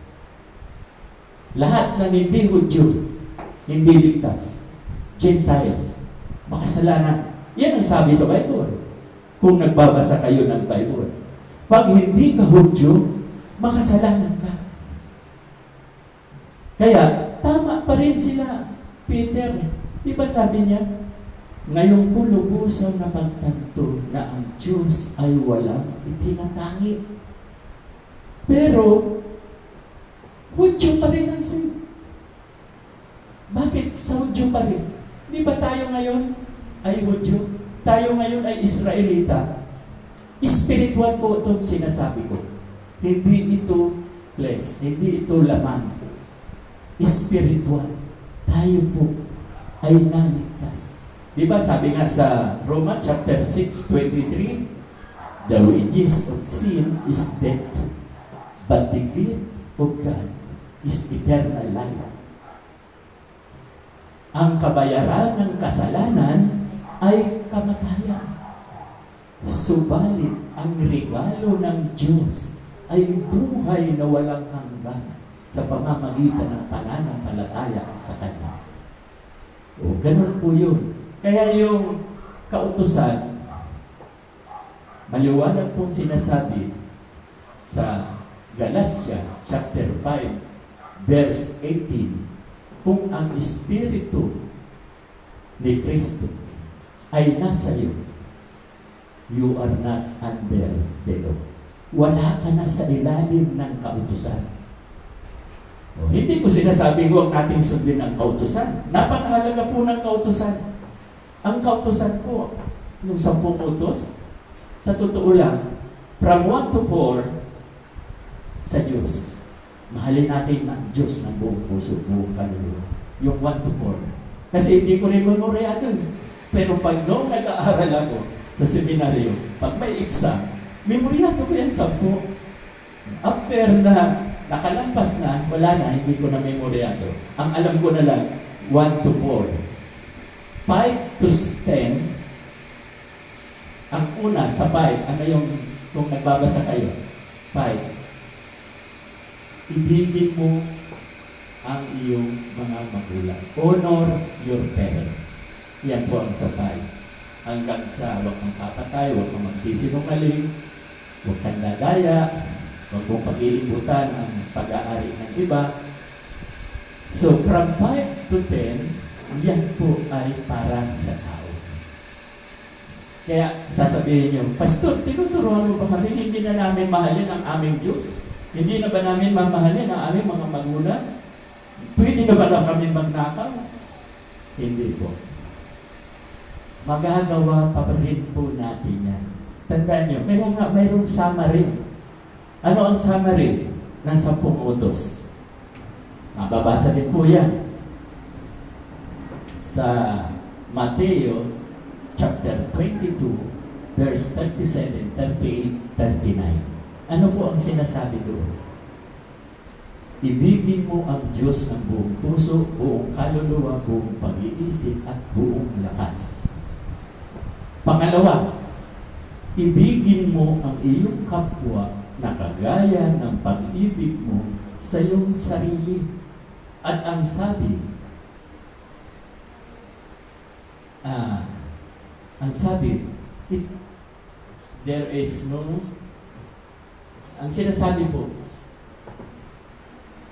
Lahat ng hindi Hudyo, hindi ligtas. Gentiles, makasalanan. Yan ang sabi sa Bible. Kung nagbabasa kayo ng Bible. Pag hindi ka Hudyo, makasalanan ka. Kaya, tama pa rin sila. Peter, di ba sabi niya, ngayong ko lubusang napagtanto na ang Diyos ay walang itinatangi. Pero, Hudyo pa rin ang sin. Bakit sa Hudyo pa rin? Di ba tayo ngayon ay Hudyo? Tayo ngayon ay Israelita. Spiritual po itong sinasabi ko. Hindi ito flesh, hindi ito laman. Spiritual. Tayo po ay naligtas. Di ba sabi nga sa Roma chapter 6:23, the wages of sin is death, but the gift of God is eternal life. Ang kabayaran ng kasalanan ay kamatayan. Subalit ang regalo ng Diyos ay buhay na walang hanggan sa pamamagitan ng pananampalataya sa Kanya. O, ganun po yun. Kaya yung kautusan, maliwanag pong sinasabi sa Galatia chapter 5 verse 18, kung ang Espiritu ni Kristo ay nasa iyo, you are not under the law. Wala ka na sa ilalim ng kautusan. O, hindi ko sinasabing huwag nating sundin ang kautusan. Napakahalaga po ng kautusan. Ang kautusan po, yung 10 utos, sa totoo lang, from 1 to 4, sa Diyos. Mahalin natin ang Diyos ng buong puso, buong kaluluwa. Yung 1 to 4. Kasi hindi ko rin memoryado. Pero pag noong nag-aaral ako sa seminaryo, pag may exam, memoryado ko yan 10. After na nakalampas na, wala na, hindi ko na memoryado. Ang alam ko na lang, 1 to 4. 5 to 10, ang una sa 5, ano yung, kung nagbabasa kayo, 5, ibigin mo ang iyong mga magulang. Honor your parents. Yan po ang sa 5. Hanggang sa huwag kang papatay, huwag kang magsisinungaling, huwag kang dadaya, huwag mong pag-iibutan ang pag-aari ng iba. So, from 5 to 10, yan po ay para sa tao. Kaya sasabihin niyo, Pastor, tinuturuan mo ba kami? Hindi na namin mahalin ang aming Diyos? Hindi na ba namin mamahalin ang aming mga magulang? Pwede na ba na kami magnakaw? Hindi po. Magagawa pa rin po natin yan. Tandaan niyo, kaya nga mayroong summary. Ano ang summary ng 10 utos? Mababasa din po yan sa Mateo chapter 22 verse 37, 38, 39. Ano po ang sinasabi doon? Ibigin mo ang Diyos ng buong puso, buong kaluluwa, buong pag-iisip at buong lakas. Pangalawa, ibigin mo ang iyong kapwa na kagaya ng pag-ibig mo sa iyong sarili. At ang sabi, there is no, ang sinasabi po,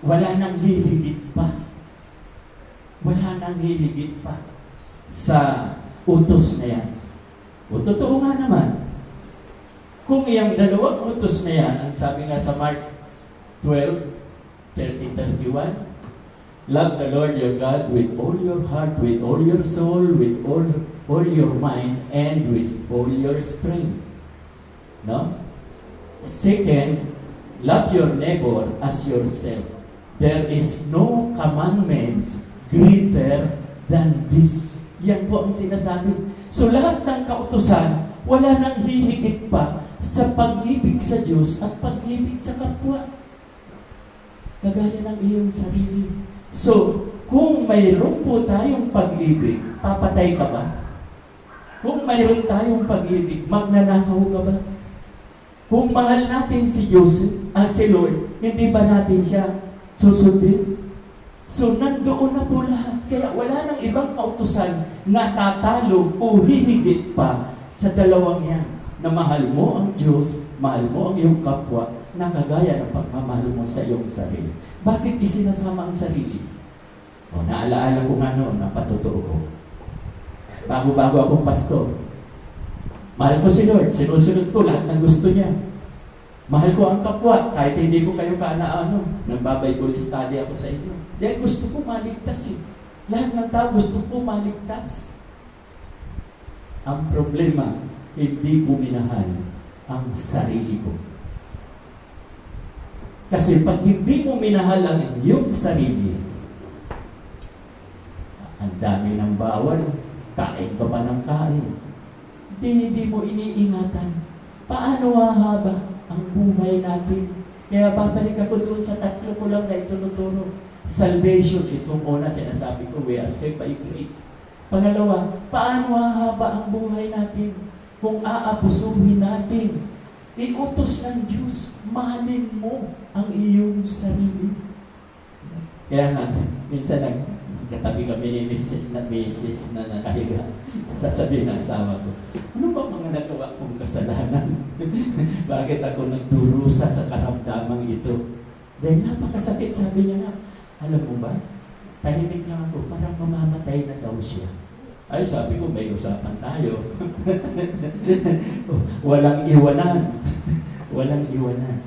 wala nang hihigit pa. Wala nang hihigit pa sa utos na yan. O totoo nga naman, kung iyang 2 utos na yan, ang sabi nga sa Mark 12, 30-31, love the Lord your God with all your heart, with all your soul, with all your mind, and with all your strength. No? Second, love your neighbor as yourself. There is no commandment greater than this. Yan po ang sinasabi. So lahat ng kautusan, wala nang hihigit pa sa pag-ibig sa Diyos at pag-ibig sa kapwa. Kagaya ng iyong sarili. So, kung mayroon po tayong pag-ibig, papatay ka ba? Kung mayroon tayong pag-ibig, magnanakaw ka ba? Kung mahal natin si Diyos at si Lord, hindi ba natin siya susundin? So, nandoon na po lahat. Kaya wala nang ibang kautusan na tatalo o hihigit pa sa dalawang yan. Na mahal mo ang Diyos, mahal mo ang iyong kapwa, na kagaya ng pagmamahal mo sa iyong sarili. Bakit isinasama ang sarili? O, naalaala ko nga noon, napatotoo ko. Bago-bago akong pastor, mahal ko si Lord, sinusunod ko lahat ng gusto niya. Mahal ko ang kapwa, kahit hindi ko kayo kaana-ano, nagbabible study ako sa inyo. Dahil gusto ko maligtas eh. Lahat ng tao gusto ko maligtas. Ang problema, hindi ko minahal ang sarili ko. Kasi pag hindi mo minahal ang iyong sarili, ang dami ng bawal, kain ka pa ng kain. Hindi mo iniingatan. Paano hahaba ang buhay natin? Kaya babalik ako doon sa 3 ko lang na itunuturo. Salvation, itong una sinasabi ko, we are saved by grace. Pangalawa, paano hahaba ang buhay natin? Kung aapusuhin natin, iutos ng Diyos, mahalin mo ang iyong sarili. Kaya nga, minsan nagkatabi kami ni Mrs. na nakahiga. Sasabihin ng asawa ko, ano ba mga nagawa kong kasalanan? Bakit ako nagdurusa sa karamdamang ito? Dahil napakasakit, sabi niya nga, alam mo ba, tahimik lang ako, parang mamamatay na daw siya. Ay, sabi ko, may usapan tayo. Walang iwanan. Walang iwanan.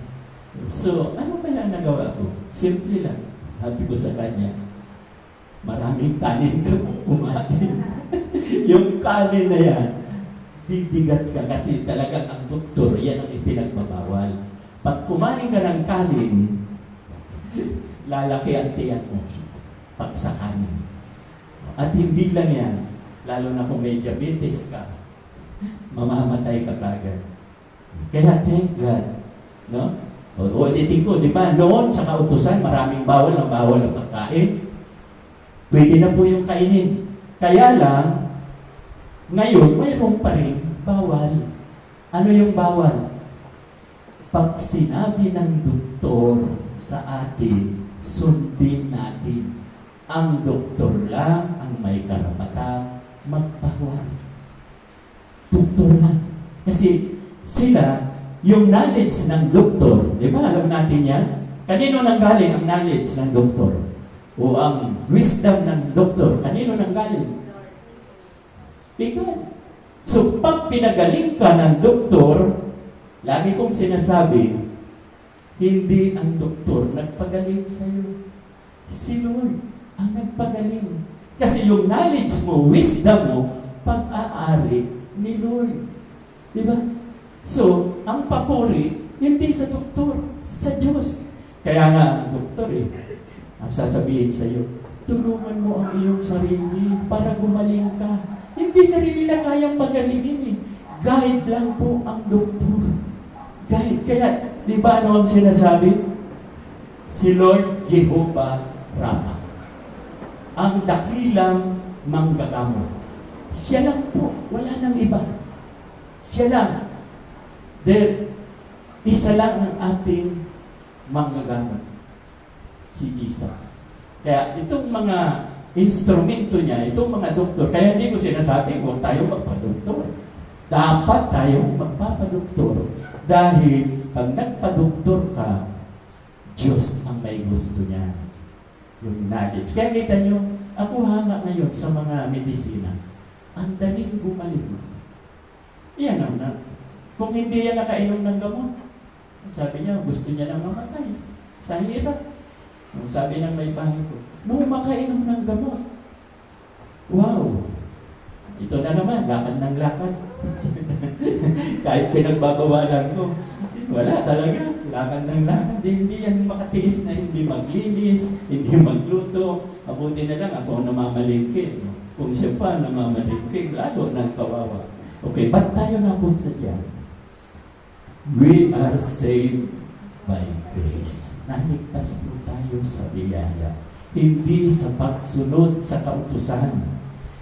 So, ano kaya nagawa ko? Simple lang. Sabi ko sa kanya, maraming kanin ka kung kumain. Yung kanin na yan, bibigat ka kasi talagang ang doktor, yan ang ipinagbabawal. Pag kumain ka ng kanin, lalaki ang tiyan mo. Pag sa kanin. At hindi lang yan, lalo na kung may diabetes ka, mamamatay ka kagad. Kaya thank God. No? O ulitin ko, di ba? Noon sa kautusan, maraming bawal ang pagkain. Pwede na po yung kainin. Kaya lang, ngayon, mayroon pa rin bawal. Ano yung bawal? Pag sinabi ng doktor sa atin, sundin natin. Ang doktor lang ang may karapatang magbawal. Doktor lang. Kasi sila, yung knowledge ng doktor, di ba alam natin yan? Kanino nanggaling ang knowledge ng doktor? O ang wisdom ng doktor, kanino nanggaling? Ikaw. So pag pinagaling ka ng doktor, lagi kong sinasabi, hindi ang doktor nagpagaling sa'yo. Si Lord ang nagpagaling. Kasi yung knowledge mo, wisdom mo, pag-aari ni Lord. Di ba? So, ang papuri, hindi sa doktor, sa Diyos. Kaya nga, ang doktor ang sasabihin sa iyo, tulungan mo ang iyong sarili para gumaling ka. Hindi ka rin nila kayang pagalingin Guide lang po ang doktor. Guide. Kaya, di ba ano ang sinasabi? Si Lord Jehovah Rapha, ang dakilang manggagamot. Siya lang po, wala nang iba. Siya lang. Then, isa lang ang ating manggagamot. Si Jesus. Kaya itong mga instrumento niya, itong mga doktor, kaya hindi ko sinasabi, huwag tayo magpa-doktor. Dapat tayong magpapadoktor. Dahil pag nagpa-doktor ka, Diyos ang may gusto niya. Yung knowledge. Kaya kita nyo, ako hanga ngayon sa mga medisina. Ang daling gumaling. Iyan ang na. Kung hindi yan nakainom ng gamot, sabi niya, gusto niya nang mamatay. Sa hirap. Sabi ng may bahay ko, nung makainom ng gamot. Wow! Ito na naman, lakad ng lakad. Kahit pinagbabawalan ko, wala talaga. Lakad ng lakad. Hindi yan makatiis na hindi maglinis, hindi magluto. Mabuti na lang ako namamalingki. Kung siya pa namamalingking, lalo ng kawawa. Okay, ba't tayo napunta dyan? We are saved by grace. Naligtas po tayo sa biyaya. Hindi sa pagsunod sa kautusan.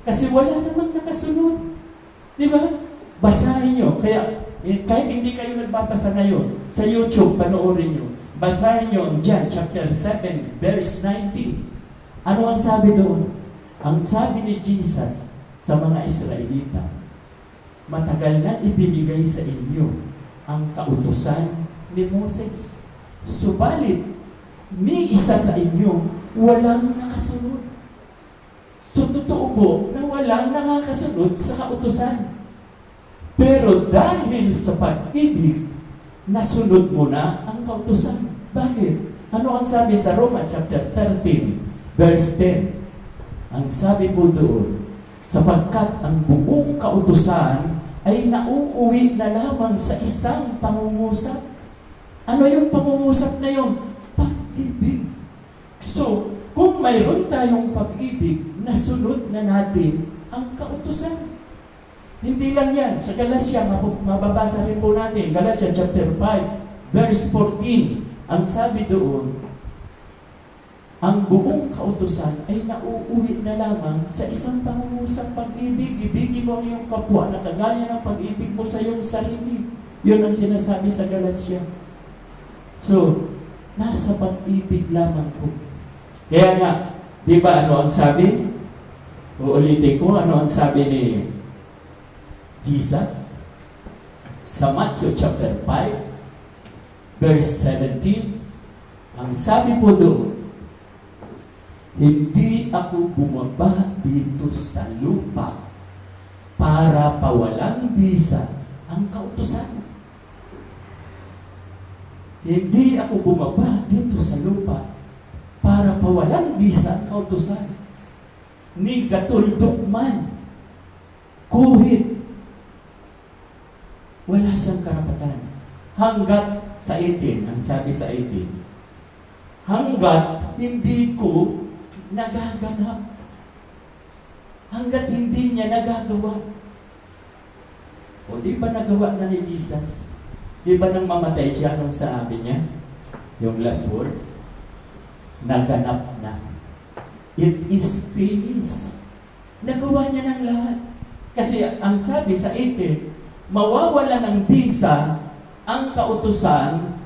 Kasi wala namang nakasunod. Di ba? Basahin nyo. Kaya, kahit hindi kayo nagbabasa ngayon, sa YouTube, panoorin nyo. Basahin nyo, John chapter 7, verse 19. Ano ang sabi doon? Ang sabi ni Jesus sa mga Israelita, matagal na ibinigay sa inyo ang kautusan ni Moses. Subalit, ni isa sa inyo, walang nakasunod. So, totoo po na walang nakakasunod sa kautusan. Pero dahil sa pag-ibig, nasunod mo na ang kautusan. Bakit? Ano ang sabi sa Roma chapter 13, verse 10? Ang sabi po doon, sapagkat ang buong kautusan ay nauuwi na lamang sa isang pangungusap. Ano yung pangungusap na yun? Pag-ibig. So, kung mayroon tayong pag-ibig, nasunod na natin ang kautusan. Hindi lang yan. Sa Galatia, mababasa rin po natin. Galatia chapter 5, verse 14. Ang sabi doon, ang buong kautusan ay nauuwi na lamang sa isang pangungusap pag-ibig. Ibigin mo ang iyong kapwa na kagaya ng pag-ibig mo sa iyong sarili. Yun ang sinasabi sa Galatia. So, nasa pag-ibig lamang po. Kaya nga, di ba ano ang sabi? Uulitin ko, ano ang sabi ni Jesus? Sa Matthew chapter 5, verse 17, ang sabi po doon, hindi ako bumaba dito sa lupa para pawalang bisa ang kautusan. Hindi ako bumaba dito sa lupa para pawalang bisa ang kautusan. Ni katuldok man, kuhit, wala siyang karapatan. Hanggat sa 18, ang sabi sa 18, hanggat hindi ko nagaganap. Hanggat hindi niya nagagawa. O di ba nagawa na ni Jesus? Di ba nang mamatay siya nung sabi niya? Yung last words? Naganap na. It is finished. Nagawa niya ng lahat. Kasi ang sabi sa 18, mawawala ng bisa ang kautusan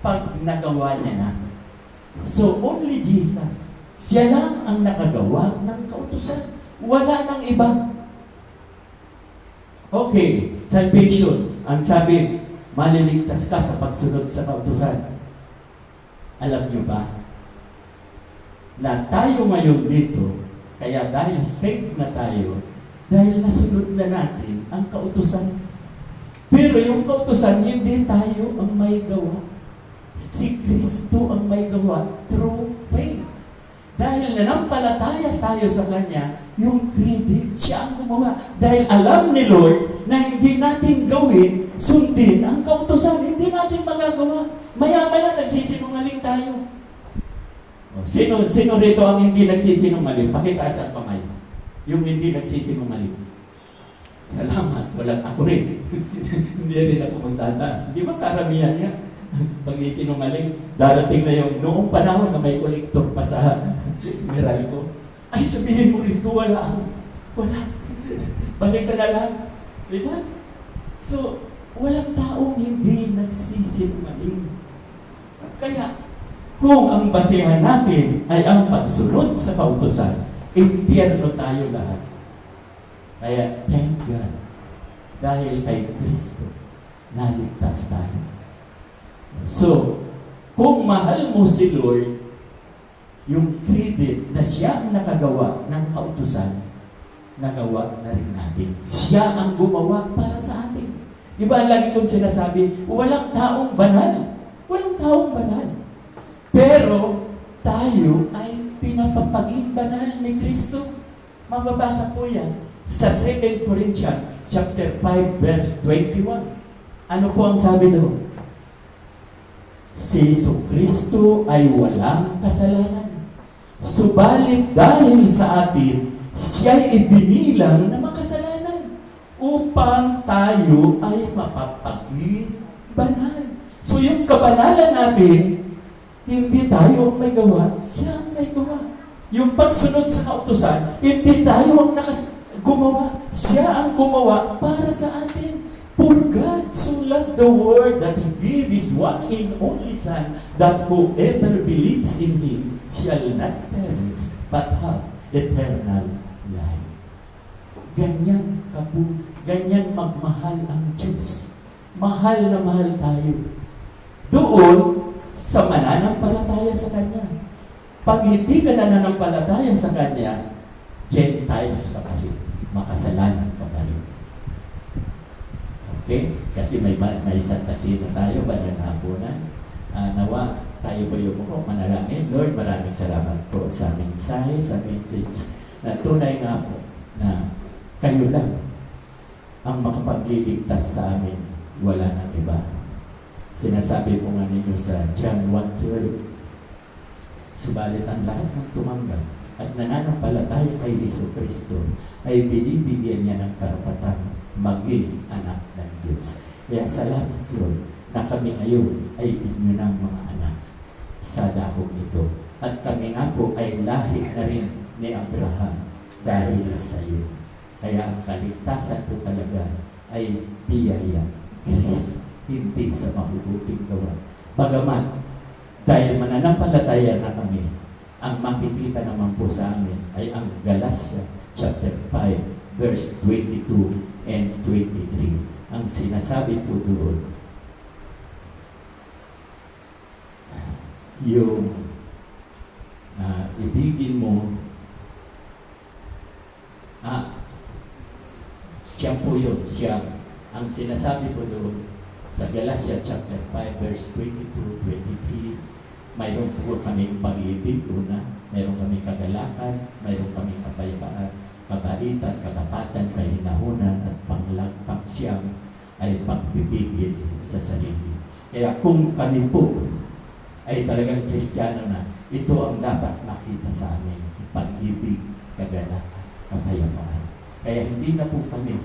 pag nagawa niya na. So only Jesus. Siya lang ang nakagawa ng kautusan. Wala nang iba. Okay, salvation. Ang sabi, maliligtas ka sa pagsunod sa kautusan. Alam niyo ba, na tayo ngayon dito, kaya dahil saved na tayo, dahil nasunod na natin ang kautusan. Pero yung kautusan, hindi tayo ang may gawa. Si Kristo ang may gawa through faith. Dahil nanampalataya tayo sa Kanya, yung credit, siya ang gumawa. Dahil alam ni Lord na hindi natin gawin, sundin ang kautusan. Hindi natin magagawa. Maya-maya nagsisinungaling tayo. Sino rito ang hindi nagsisinungaling? Pakitaas ang kamay. Yung hindi nagsisinungaling. Salamat, walang ako rin. Hindi rin ako magtataas. Di ba karamihan niya? Pag isinungaling, darating na yung noong panahon na may kolektor pa sa Meralco. Ay, sabihin mo rito, wala ako. Wala. Balik ka na lang. Di ba? So, walang taong hindi nagsisinungaling. Kaya, kung ang basihan natin ay ang pagsunod sa kautusan, impyerno tayo lahat. Kaya, thank God, dahil kay Kristo, naligtas tayo. So, kung mahal mo si Lord, yung credit na siya ang nakagawa ng kautusan, nagawa na rin natin. Siya ang gumawa para sa atin. Diba, lagi kong sinasabi, walang taong banal. Walang taong banal. Pero, tayo ay pinapapaging banal ni Kristo. Mababasa po yan sa 2 Corinthians chapter 5, verse 21. Ano po ang sabi doon? Si Jesucristo ay walang kasalanan. Subalit dahil sa atin, Siya'y ibinilang na makasalanan upang tayo ay mapapaging banal. So yung kabanalan natin, hindi tayo ang may gawa, siya ang may gawa. Yung pagsunod sa kautusan, hindi tayo ang gumawa, siya ang gumawa para sa atin. For God so loved the world that He gave His one and only Son, that whoever believes in Him shall not perish, but have eternal life. Ganyan ganyan magmahal ang Diyos. Mahal na mahal tayo. Doon, sa mananampalataya sa Kanya. Pag hindi ka nananampalataya sa Kanya, Gentiles ka pa rin. Makasalanan ka pa rin. Okay? Kasi may Santa Cena tayo, banal na hapunan. Nawa, tayo ba yung manalangin? Lord, maraming salamat po sa mensahe, sa message, na tunay nga po na kayo lang ang makapagliligtas sa amin. Wala nang iba. Sinasabi po nga ninyo sa John 1:12, subalit ang lahat ng tumanggap at nananampalataya kay Jesucristo ay binibigyan niya ng karapatan maging anak ng Diyos. Kaya salamat, Lord, na kami ngayon ay inyo ng mga anak sa dakong ito. At kami nga po ay lahi na rin ni Abraham dahil sa iyo. Kaya ang kaligtasan po talaga ay biyaya, grace, hindi sa mabubuting gawa. Bagaman, dahil mananampalataya na kami, ang makikita naman po sa amin ay ang Galatia chapter 5, verse 22 and 23. Ang sinasabi po doon, yung ibigin mo, siya po yun, siya. Ang sinasabi po doon, sa Galatia chapter 5, verse 22-23, mayroon po kaming pag-ibig, una, mayroon kaming kagalakan, mayroon kaming kapayapaan, kabalitan, katapatan, kahinahunan, at pangsyam ay pagpipigil sa sarili. Kaya kung kami po ay talagang Kristiyano na, ito ang dapat makita sa amin, pag-ibig, kagalakan, kapayapaan. Kaya hindi na po kami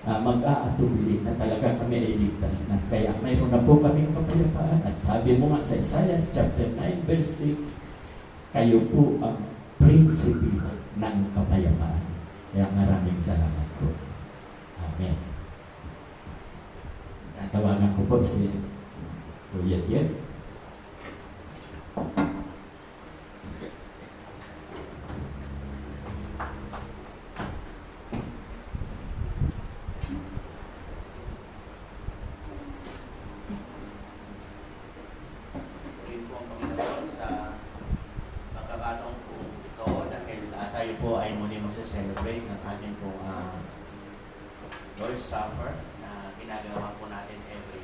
mag-aatubili na talaga kami ay ligtas na. Kaya mayroon na po kaming kapayapaan. At sabi mo nga sa Isaiah chapter 9 verse 6, kayo po ang prinsipe ng kapayapaan. Kaya maraming salamat po. Amen. Natawagan ko po si Kuya Jeff. Celebrate ng ating pong Lord's Supper na ginagawa po natin every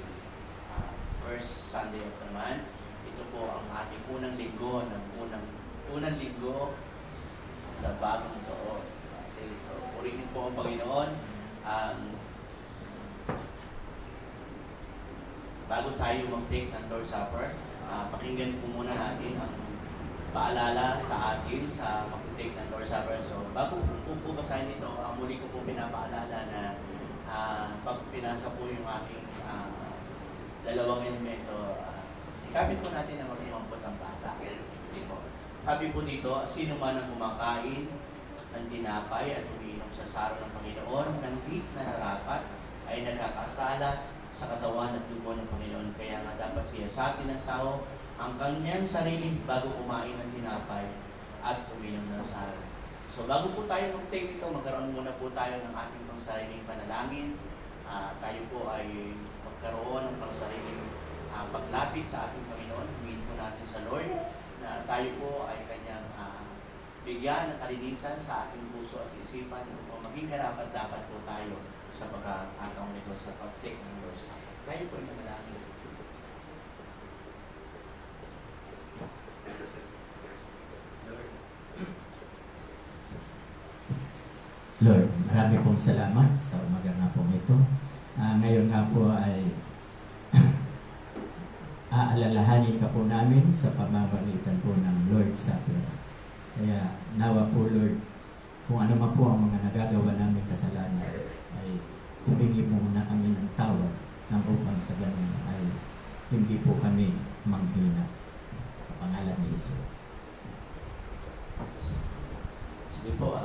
first Sunday of the month. Ito po ang ating unang linggo unang linggo sa bagong taon. Okay, so purihin po ang Panginoon. Bago tayo mag-take ng Lord's Supper, pakinggan po muna natin ang paalala sa atin sa mag-take ng Lord's Supper. So, bago po basahin ito, muli ko po pinapaalala na pag pinasa po yung ating dalawang elemento, sikapin po natin na mag-imampot ang bata. Sabi po dito, sino man ang kumakain ng tinapay at umiinom sa saro ng Panginoon ng di na narapat ay nagkakasala sa katawan at dugo ng Panginoon. Kaya nga dapat siya sa atin ng tao ang kanyang sarili bago kumain ng tinapay at uminom ng saro. So bago po tayo mag-take nito, magkaroon muna po tayo ng ating pangsariling panalangin. Tayo po ay magkaroon ng pangsariling paglapit sa ating Panginoon. Humihin po natin sa Lord na tayo po ay kanyang bigyan ng kalinisan sa ating puso at isipan upang maging karapat-dapat po tayo sa pagkakataong ito sa pag-take ng Lord's Supper. Tayo po ay manalangin. Lord, marami pong salamat sa umaga nga po ito. Ngayon nga po ay aalalahanin ka po namin sa pamamagitan po ng Lord's Supper. Kaya nawa po, Lord, kung ano man po ang mga nagagawa namin kasalanan, ay humingi mo na kami ng tawad nang upang sa ganun ay hindi po kami manghina. Sa pangalan ni Jesus. Sige po,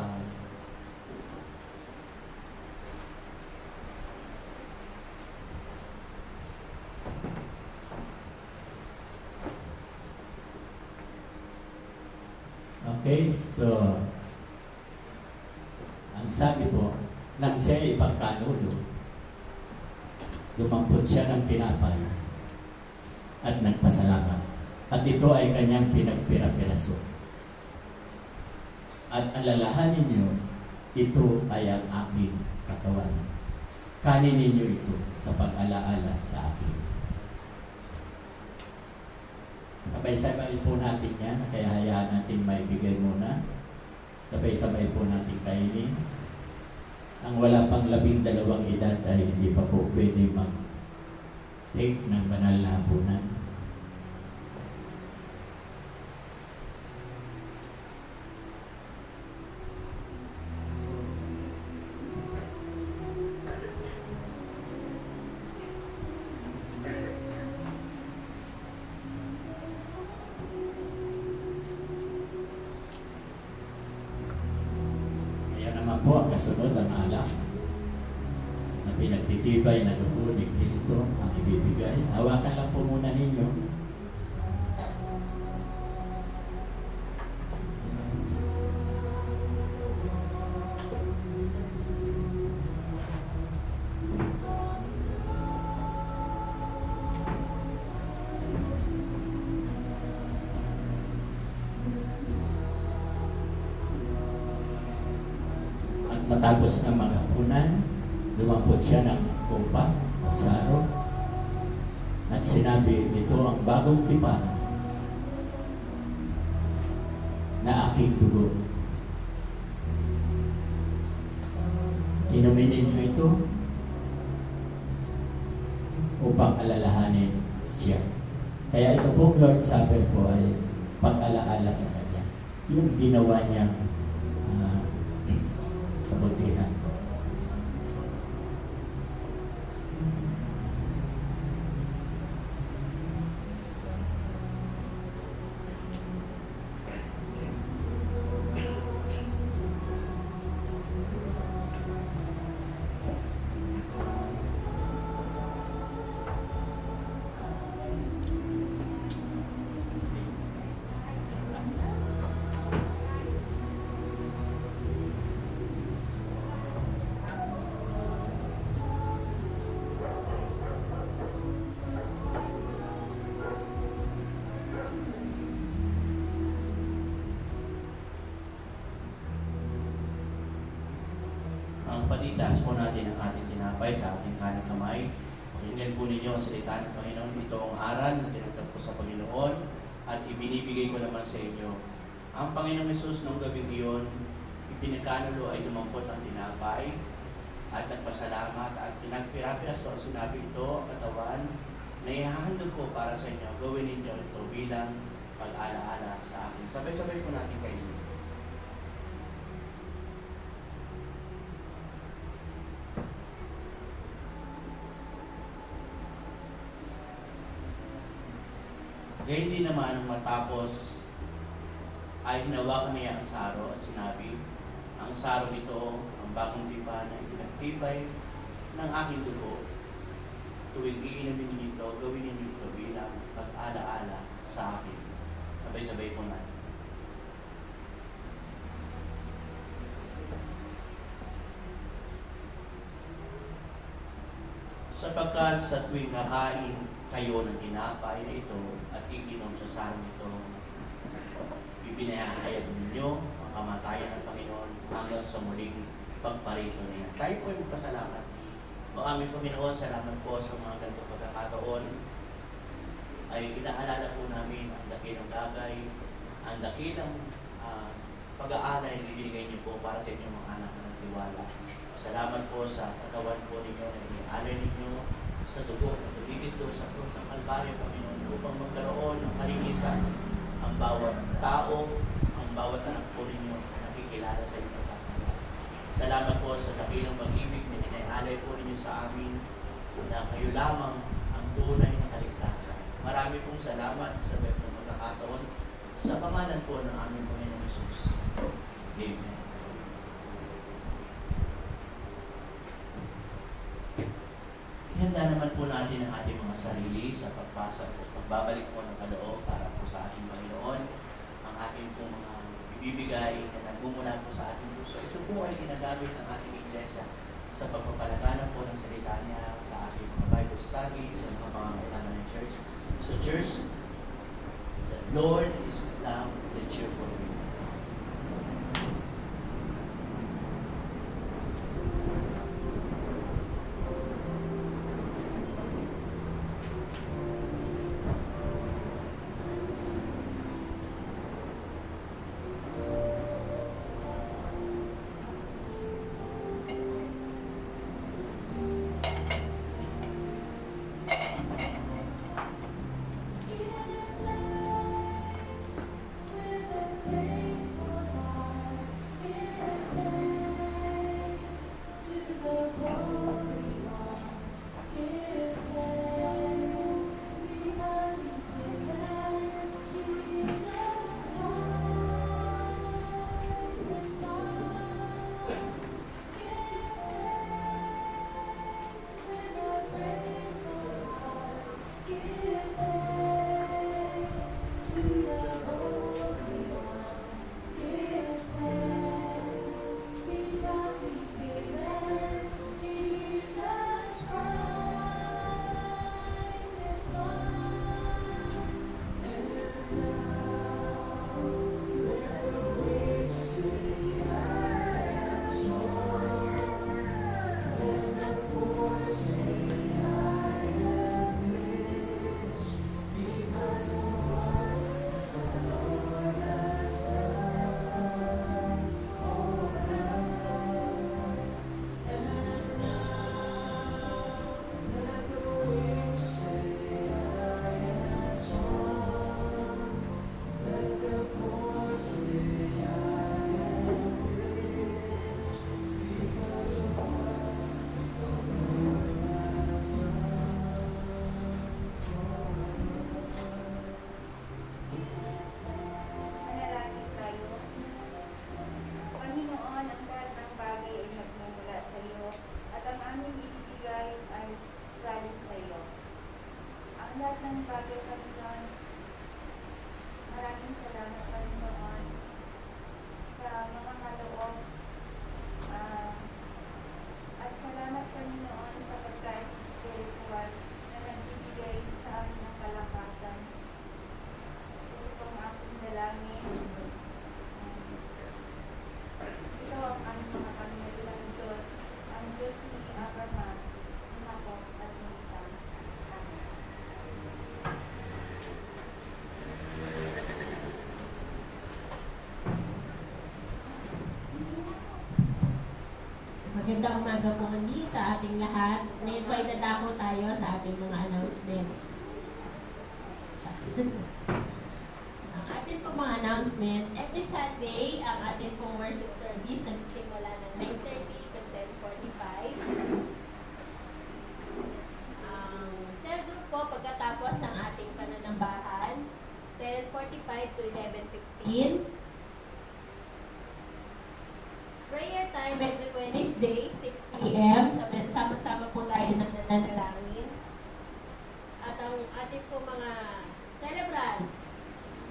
Okay, so ang sabi po, nang siya ipagkanulo, dumampot siya ng tinapay at nagpasalamat. At ito ay kanyang pinagpira-piraso. At alalahanin niyo, ito ay ang aking katawan. Kanin ninyo ito sa pag-alaala sa akin. Sabay-sabay po natin yan, kaya hayaan natin maibigay muna. Sabay-sabay po natin kainin. Ang wala pang 12 edad ay hindi pa po pwede mag-take ng banal na hapunan. Po ang kasunod ang alak na pinagtitibay na dugo ni Kristo ang ibibigay. Hawakan lang po muna ninyo. Matapos ng maghapunan, dumampot siya ng kupa, saro, at sinabi, ito ang bagong tipan na aking dugo. Inumin ninyo ito upang alalahanin siya. Kaya ito po, Lord, sabi po ay pag-alaala sa Kanya. Yung ginawa niyang kabutihan. Palitaas po natin ang ating tinapay sa ating kanang kamay. Pakinggan po ninyo ang salita ng Panginoon. Ito ang aral na tinatag ko sa Panginoon at ibinibigay ko naman sa inyo. Ang Panginoong Hesus nung gabing iyon, ipinagkanulo ay dumampot ang tinapay at nagpasalamat at pinagpira-piraso. Sinabi ito, katawan, na ihahandog ko para sa inyo. Gawin ninyo ito bilang pag-alaala sa akin. Sabay-sabay po natin kayo. Ngayon din naman matapos ay hinawakan niya ang saro at sinabi, ang saro nito, ang bagong tipan na ipinagtibay ng aking dugo. Tuwing iinumin ninyo ito, gawin ninyo ito bilang pag-alaala sa akin. Sabay-sabay po natin. Sapagkat sa tuwing kakain kayo ng tinapay na ito at iinom sa sarong ito, ibinahayag ninyo ang kamatayan ng Panginoon hanggang sa muling pagparito niya. Tayo po ay magpasalamat. O aming Panginoon, salamat po sa mga ganitong pagkakataon. Ay inaalala po namin ang dakilang bagay, ang dakilang pag-aalay na ibinigay niyo po para sa inyong mga anak na nagtiwala. Salamat po sa katawan po ninyo na inialay ninyo sa dugo, at tumigis doon sa krus ng Kalbaryo, Panginoon, upang magkaroon ng kalinisan ang bawat tao, ang bawat anak po ninyo nakikilala sa inyo. Salamat po sa dakilang pag-ibig na inaalay po ninyo sa amin na kayo lamang ang tunay na kaligtasan. Marami pong salamat sa ganitong pagkakataon sa pangalan po ng aming Panginoong Hesus. Amen. Ihanda naman po natin ang ating mga sarili sa pagbabalik po ng kaloob para po sa ating Panginoon, ang ating po mga ibibigay na nagmumula po sa ating puso. Ito po ay ginagamit ng ating iglesia sa pagpapalaganap po ng salita niya sa ating mga Bible study, sa mga pangangailangan ng church. So church, the Lord is love, the cheerful. Manalangin tayo. Panginoon, ang lahat ng bagay ay nagmumula sa iyo at ang aming ibibigay ay galing sa iyo. Ang lahat ng bagay, Panginoon, maraming salamat, Panginoon, sa mga kaloob. At salamat, Panginoon, sa pagkain spiritual na nagbibigay sa amin ng kalakasan. Ito ang aking dalangin. Ito ang aming mga panginoon Diyos, ang Diyos ni Abraham, ni Jacob at ni Isaac. Amen. Magandang umaga po muli sa ating lahat. Ngayon po ay dadako tayo sa ating mga announcement. Ang ating pong mga announcement, every Sunday, ang ating pong worship service nagsisimula ng 9:30 to 10:45. Ang cell group po pagkatapos ng ating pananambahan, 10:45 to 11:15. Prayer time every Wednesday, 6 p.m. Sama-sama po tayo ng nananalangin. At ang ating po mga celebrant,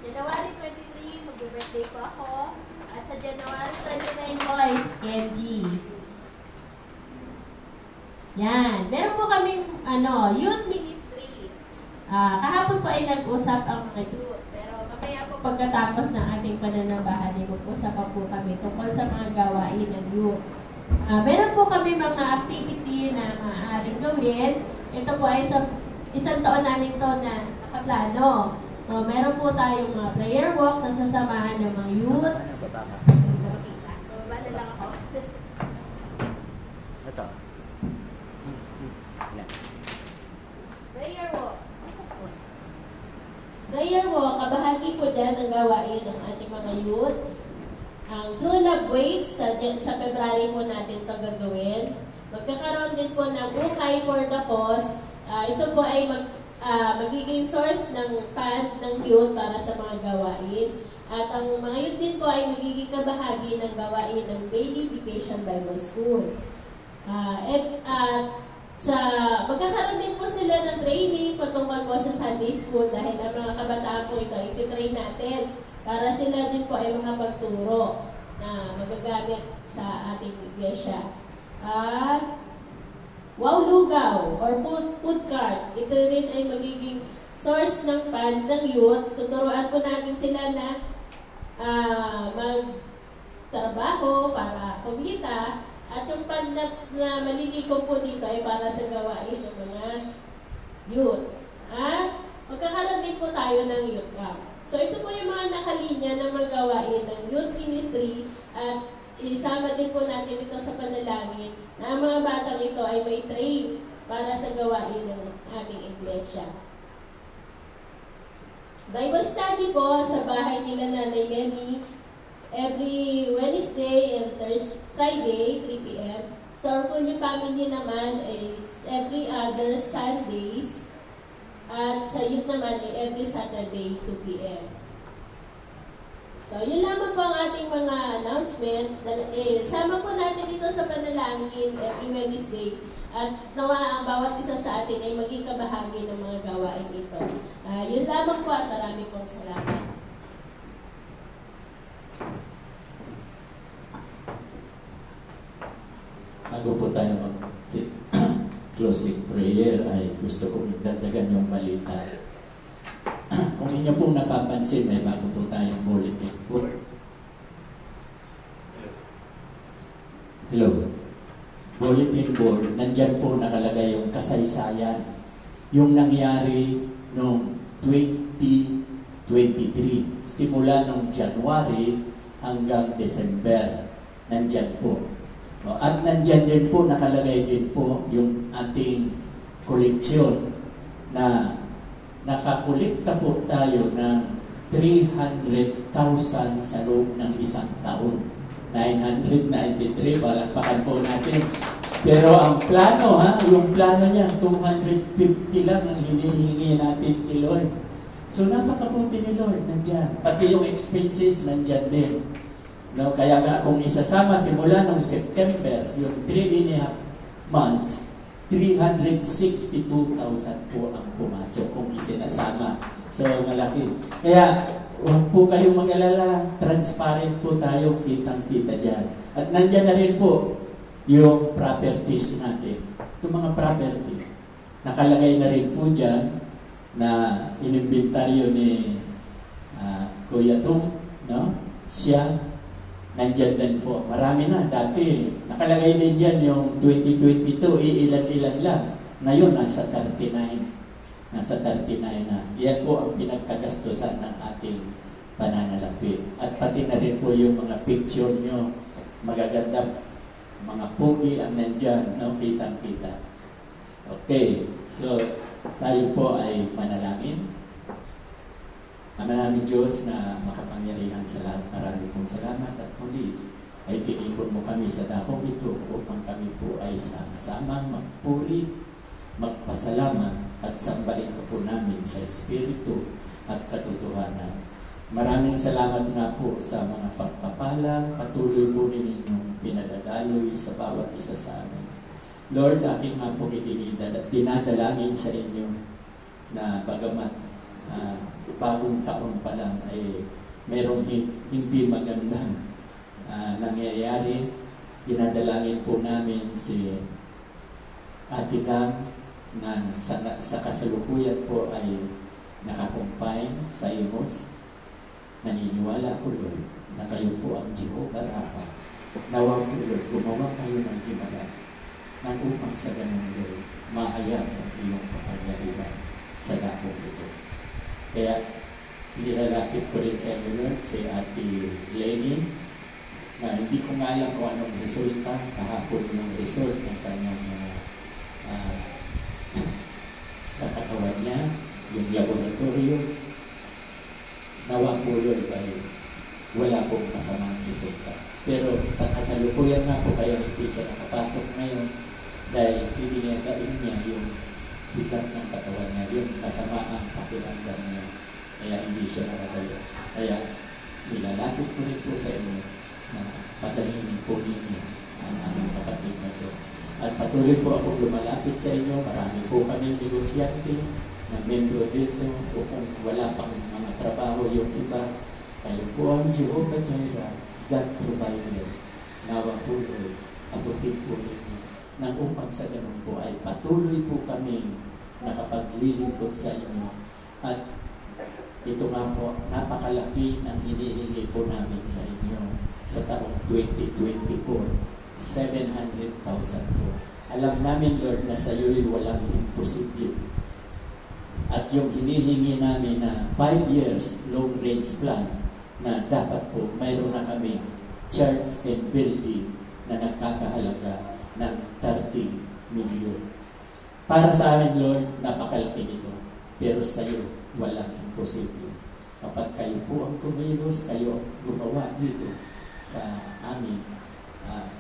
January 23, mag-birthday po ako. At sa January 29 po ay Kenji. Yan. Meron po kaming youth ministry. Kahapon po ay nag-usap ang mga youth. Pero mamaya po pagkatapos ng ating pananambahan ay mag-usap pa po kami tungkol sa mga gawain ng youth. Meron po kami mga activity na maaaring gawin. Ito po ay isang taon namin to na nakaplano. Meron po tayong mga prayer walk na sasamahan ng mga youth. Baba na lang ako. Ito. Prayer walk. Prayer walk, kabahagi po dyan ang gawain ng ating mga youth. ang True Love Waits, sa February po natin ito gagawin. Magkakaroon din po ng Ukay for the Cause. Ito po ay magiging source ng fund ng youth para sa mga gawain. At ang mga youth din po ay magiging kabahagi ng gawain ng Daily Vacation Bible School. Magkakaroon din po sila ng training patungkol po sa Sunday School dahil ang mga kabataan po ito ititrain natin para sila din po ay makapagturo na magagamit sa ating iglesia. At Wow Lugaw or food cart, ito rin ay magiging source ng fund ng youth. Tuturuan po natin sila na magtrabaho para kumita. At yung fund na malilikom po dito ay para sa gawain ng mga youth. At magkakaroon din po tayo ng youth camp. So ito po yung mga nakalinya na magawain ng youth ministry at isama din po natin ito sa panalangin na ang mga batang ito ay may train para sa gawain ng aming iglesia. Bible study po sa bahay nila Nanay Lenny every Wednesday and Friday, 3 p.m. Sa Orgulyo Family naman is every other Sundays. At sa youth naman ay every Saturday, 2 p.m. So, yun lamang po ang ating mga announcement. Sama po natin ito sa panalangin every Wednesday. At nawa ang bawat isa sa atin ay maging kabahagi ng mga gawain ito. Yun lamang po at marami pong salamat. Bago po tayo mag-closing prayer, ay gusto kong dagdagan yung balita. Kung inyo pong napapansin, may bago po tayong bulletin board. Hello. Bulletin board, nandyan po nakalagay yung kasaysayan. Yung nangyari noong 2023. Simula noong January hanggang December. Nandyan po. At nandyan din po, nakalagay din po yung ating koleksyon na nakakolekta po tayo ng 300,000 sa loob ng isang taon. 993, palakpakan po natin. Pero ang plano, yung plano niya, 250 lang ang hinihingi natin kay Lord. So napakabuti ni Lord, nandyan. Pati yung expenses, nandyan din. No, kaya nga kung isasama simula noong September, yung 3.5 months, 362,000 po ang pumasok kung isinasama. So, malaki. Kaya, huwag po kayong mag-alala. Transparent po tayo, kitang-kita dyan. At nandyan na rin po yung properties natin. Itong mga property. Nakalagay na rin po dyan na inimbentaryo ni Kuya Tung, no? Siya, nandyan din po. Marami na. Dati, nakalagay din dyan yung 2022, ilan-ilan lang. Ngayon, nasa 39. Nasa 39 na. Yan po ang pinagkagastusan ng ating pananalapi. At pati na rin po yung mga picture nyo, magaganda, mga pogi ang nandyan, no? Kitang-kita. Okay, so tayo po ay manalangin. Ama namin Diyos na makapangyarihan sa lahat, marami pong salamat at muli ay tinipon mo kami sa dakong ito upang kami po ay sama-sama magpuri, magpasalamat at sambahin ka po namin sa Espiritu at katotohanan. Maraming salamat nga po sa mga pagpapalang patuloy po ninyong pinadadaloy sa bawat isa sa amin. Lord, aking nga po dinadalangin sa inyo na bagamat bagong taon pa lang ay mayroong hindi magandang nangyayari. Dinadalangin po namin si Ate Dam na sa kasalukuyan po ay nakakonfine sa Imos. Naniniwala ko, Lord, na kayo po ang Jehovah Rapha. Nawa po, Lord, gumawa kayo ng himala nang upang sa ganun, Lord, mahayag ang iyong kapangyarihan sa dakong ito. Kaya, nilalapit ko rin sa inyo, Lord, si Ate Lenny, na hindi ko nga alam kung anong resulta, kahapon yung result ng kanyang sa katawan niya, yung laboratorio. Nawa po, Lord, ay wala pong masamang resulta. Pero sa kasalukuyan nga po, kaya hindi siya nakapasok ngayon dahil ibinagain niya yung bigat ng katawan niya, yung masama ang pakiramdam niya. Kaya hindi siya nakadalo. Kaya nilalapit ko rin po sa inyo na pagalingin po ninyo ang aming kapatid na to. At patuloy po akong lumalapit sa inyo. Marami po kami negosyante na membro dito o kung wala pang mga trabaho yung iba. Kayo po ang Jehovah Jireh, God provider. Nawa po Lord, abutin po ninyo nang upang sa ganun po ay patuloy po kami nakapaglilingkod sa inyo. At ito nga po, napakalaki ng hinihingi po namin sa inyo sa taong 2024, 700,000 po. Alam namin, Lord, na sa iyo'y walang imposible. At yung hinihingi namin na 5 years long-range plan na dapat po mayroon na kami church and building na nakakahalaga ng 30 million. Para sa amin, Lord, napakalaki nito. Pero sa iyo, walang imposible. Kapag kayo po ang kumilos, kayo ang gumawa dito sa amin,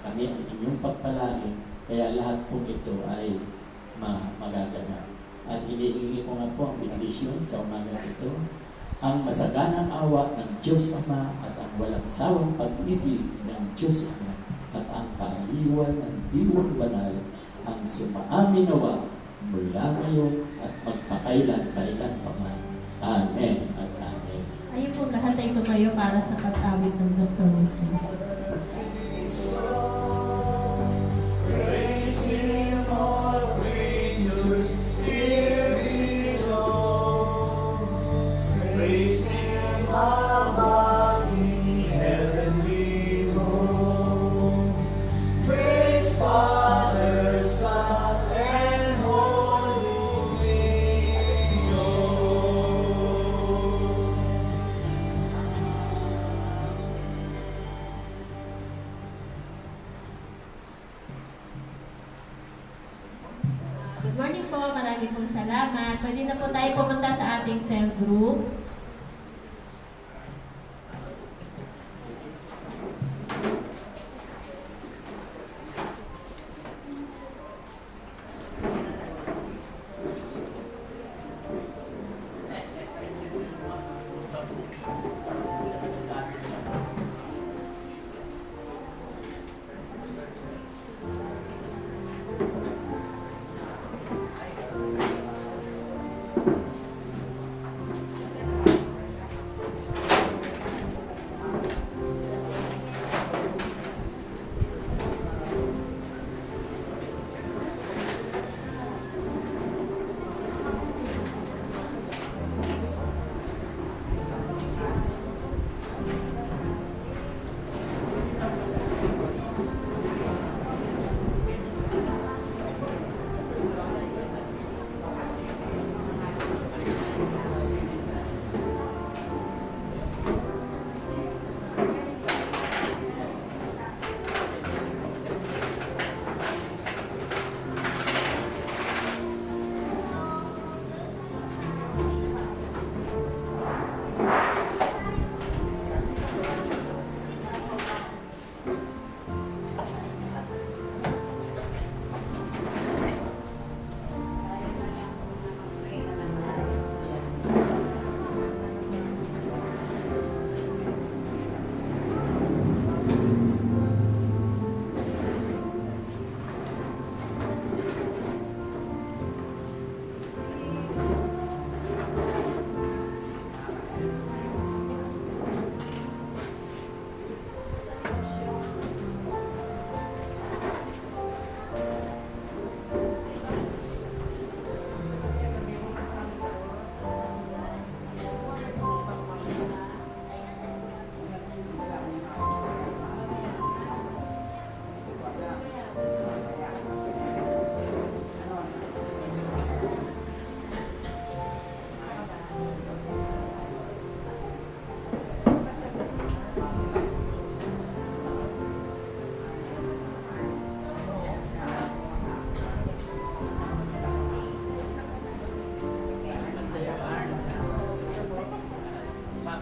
kami ang inyong pagpalain, kaya lahat po ito ay magaganap. At hinihingi ko nga po ang bendisyon sa umaga ito, ang masaganang awa ng Diyos Ama at ang walang sawang pag-ibig ng Diyos Ama at ang kaaliwan ng Diwang Banal ang sumaamin nawa mula ngayon at magpakailan-kailan pa man. Amen at amen. Ayun po, lahat ay tumayo para sa pag-awit ng doxology. Praise Him, all creatures here below. Praise Him above the heavenly hosts. Praise Father, Son, and Holy Ghost. Good morning po, marami pong salamat. Pwede na po tayo pumunta sa ating cell group.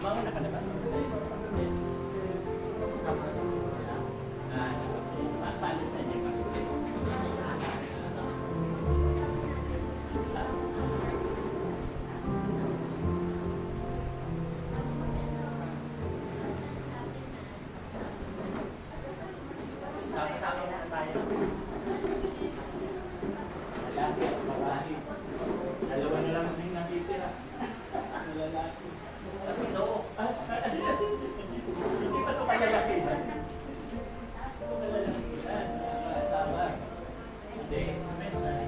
Mauna ka na ba? Tapos, Paalis na niya ba? sama-sama muna tayo. Lalaki at babae. Dalawa na lang ang nakitira. Sa lalaki. Ito, Hindi pa ito kalalakihan. Ito kalalakihan. Asawa. hindi, mensahe.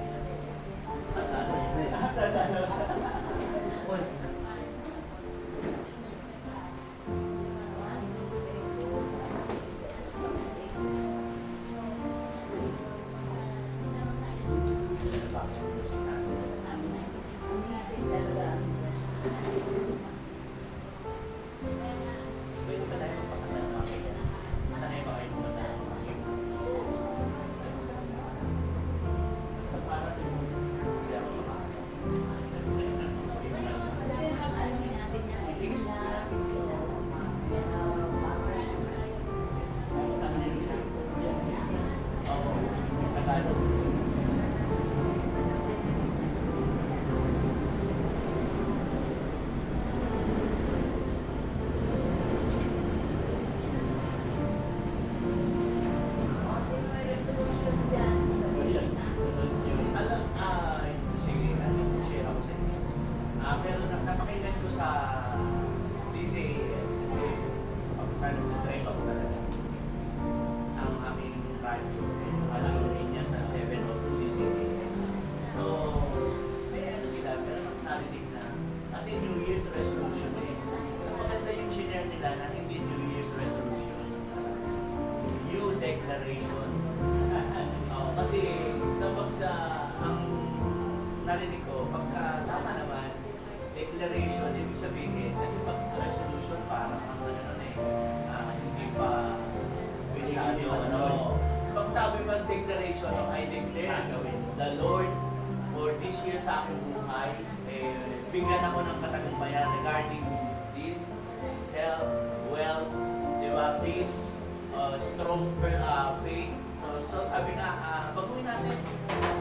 Pwede ba tayo magpasal ng mga kanya? Sanay ba kayo pumunta ng mga kanya? Sa parang Hindi ako sumakasal. Alam, sige, share ako sa inyo. Pero napakinggan ko sa DCAS kasi pagkano drive ako talaga. Ang aming radio, alam niya sa 702 DCAS. So, may ano sila, pero narinig na. Kasi New Year's resolution eh. So, maganda yung share nila na hindi New Year's resolution. New declaration. Kasi kapag sa ang narinig ko, pagka tama naman, declaration, ibig sabihin, kasi pag resolution parang ang hindi pa Sabi pinili pa ano. Pag sabi pag declaration, I declare the Lord for this year sa aking buhay, bigyan ako ng katagumpayan regarding this health, wealth, di ba, peace, strong faith. So sabi nga, baguhin natin,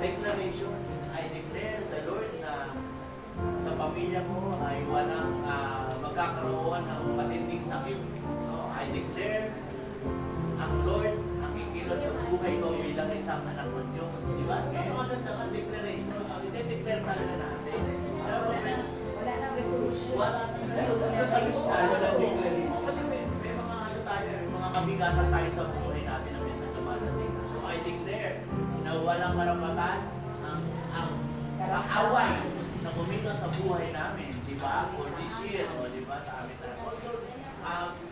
declaration, I declare the Lord na sa pamilya ko ay walang magkakaroon ng matinding sakit. I declare ang Lord ang ikilos sa buhay ko bilang isang anak ng Diyos. Di ba? Kaya maganda ang declaration. So, i-declare talaga natin. Wala nang resolution. Wala nang resolution. Kasi may mga ano tayo, may mga kabigatan tayo sa buhay natin na minsan dumadating. So I declare na walang karapatan ang kaaway na kumita sa buhay namin, di ba? For this year, o di ba? Sa amin na. Also,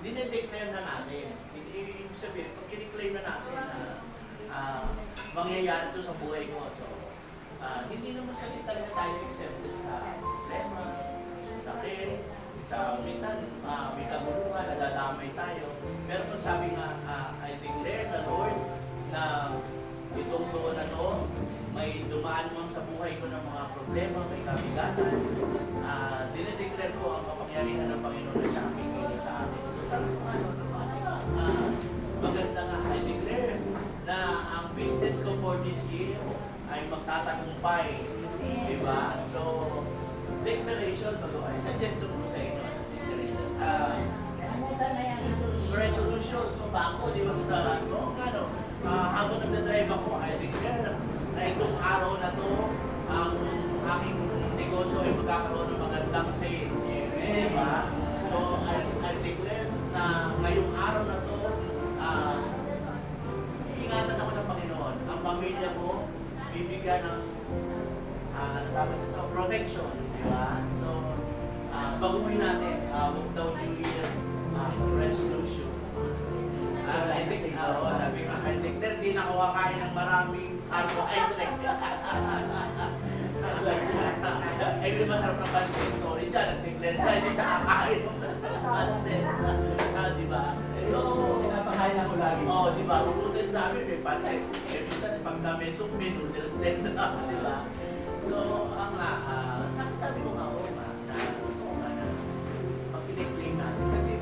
dinedeclare na natin. Ibig sabihin, pag i-declare na natin na mangyayari ito sa buhay ko. So, hindi naman kasi talaga tayo exempted sa problema, sakit, sa minsan may kaguluhan, nadadamay tayo. Pero pag sabi nga, I declare the Lord na itong doon na to, may dumaan mo sa buhay ko ng mga problema, may kabigatan, dinedeclare ko ang kapangyarihan ng Panginoon na siya ang pingili sa atin. So sabi ko maganda nga, I declare na ang business ko for this year ay magtatagumpay. Diba? So, declaration, ay suggestion ko sa inyo. Declaration. Namutan na yung Resolution. So, bako, di ba sa ano? Habang nagdadrive ako, I declare na itong araw na to, ang aking negosyo ay magkakaroon ng magandang sales. Diba? So, I declare na ngayong araw na to, ingatan ako ng Panginoon. Ang pamilya ko, bibigyan ng protection. Diba? So, baguhin natin, huwag daw New Year resolution. I think, sabi nga, I think there, di na ako kakain ng maraming carbohydrate. Ay, di masarap ng pancit. Sorry siya, nag-declare siya, hindi siya kakain ng pancit. Di ba? Pinapakain ako lagi. Oo, di ba? Pupunta sa amin, may pancit. Eh, minsan, pag na may soup, may noodles din na, di ba? So, ang sabi ko nga, oo nga, na pag i-declare natin, kasi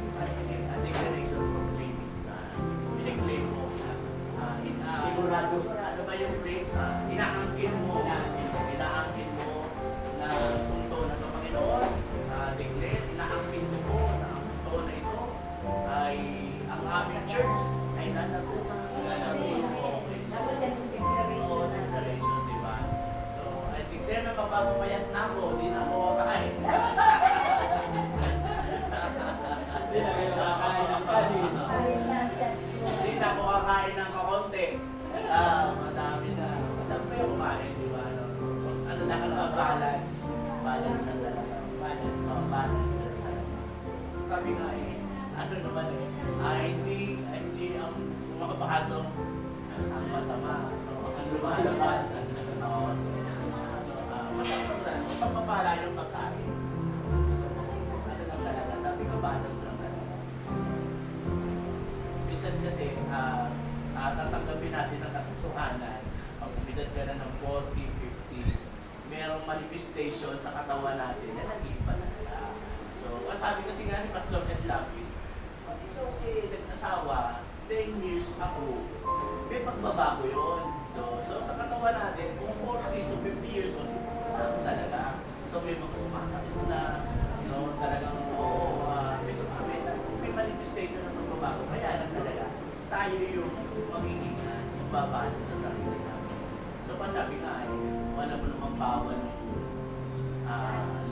declaration from claiming na Hindi na kayo makakain ng kanin. Ayun na, chat ko. Hindi na ako kakain ng kakonti. Madami na. Saan kayo kumain, di ba? Ano lang ang balance? Balance na talaga. Balance na talaga. Sabi nga ano naman hindi ang makapasok ang masama. So, ang lumalabas, pagpapala yung pagkain. Ano lang talaga, sabi ko, balance lang talaga. Minsan kasi, tatanggapin natin ang katotohanan. Pag umidad ka na ng 40, 50, merong manifestation sa katawan natin, yan nag-iiba na nila. So, sabi kasi nga ni Pastor Ed Lapis, pag ikaw nag-asawa, 10 years ako, may pagbabago yun. So sa katawan natin, kung 40 to 50 years old, ano talaga. So may mga sumasakit na, talagang may manifestation ng pagbabago. Kaya lang talaga, tayo yung magiging babalo sa sarili natin. So pasabi nga wala mo namang bawal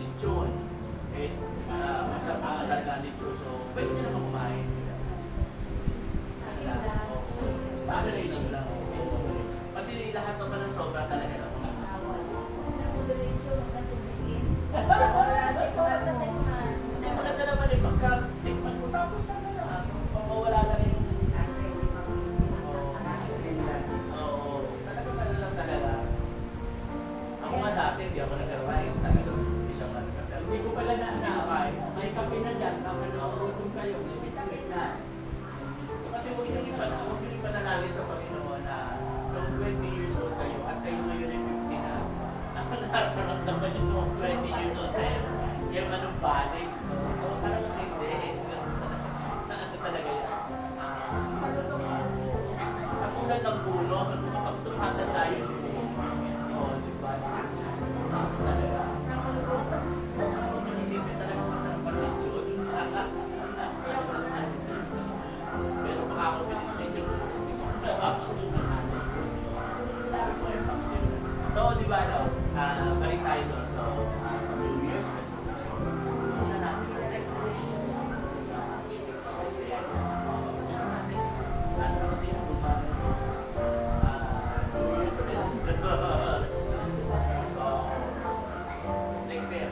lechon. Masarap talaga ang lechon. So pwede nyo naman kumain. Moderation lang. Kasi lahat naman ng sobra talaga ng mga Moderation ang natubigin. Hindi maganda naman pagka tikman mo tapos na na. Mawala na rin yung talaga lang talaga. Ako nga dati, hindi ako nag-rice talaga. Hindi ko pala na-akain. May kape na dyan, nakanoodong kayo, may biscuit na. So kasi huwag nyo ipanalangin sa Panginoon na from 20 years old kayo at kayo ngayon ay 50 na. Nararamdaman nyo nung 20 years old kayo. Yung anong balik. So talagang hindi. Ano talaga yan? Katulad ng puno, pag tumatan tayo, di ba? Talaga. Kung isipin talaga masarap ang lechon. Pero makakapilin ng lechon. So, di ba, balik tayo doon. So, New Year's resolution. Una natin yung next resolution. Ano kasi yung bumahan New Year's resolution.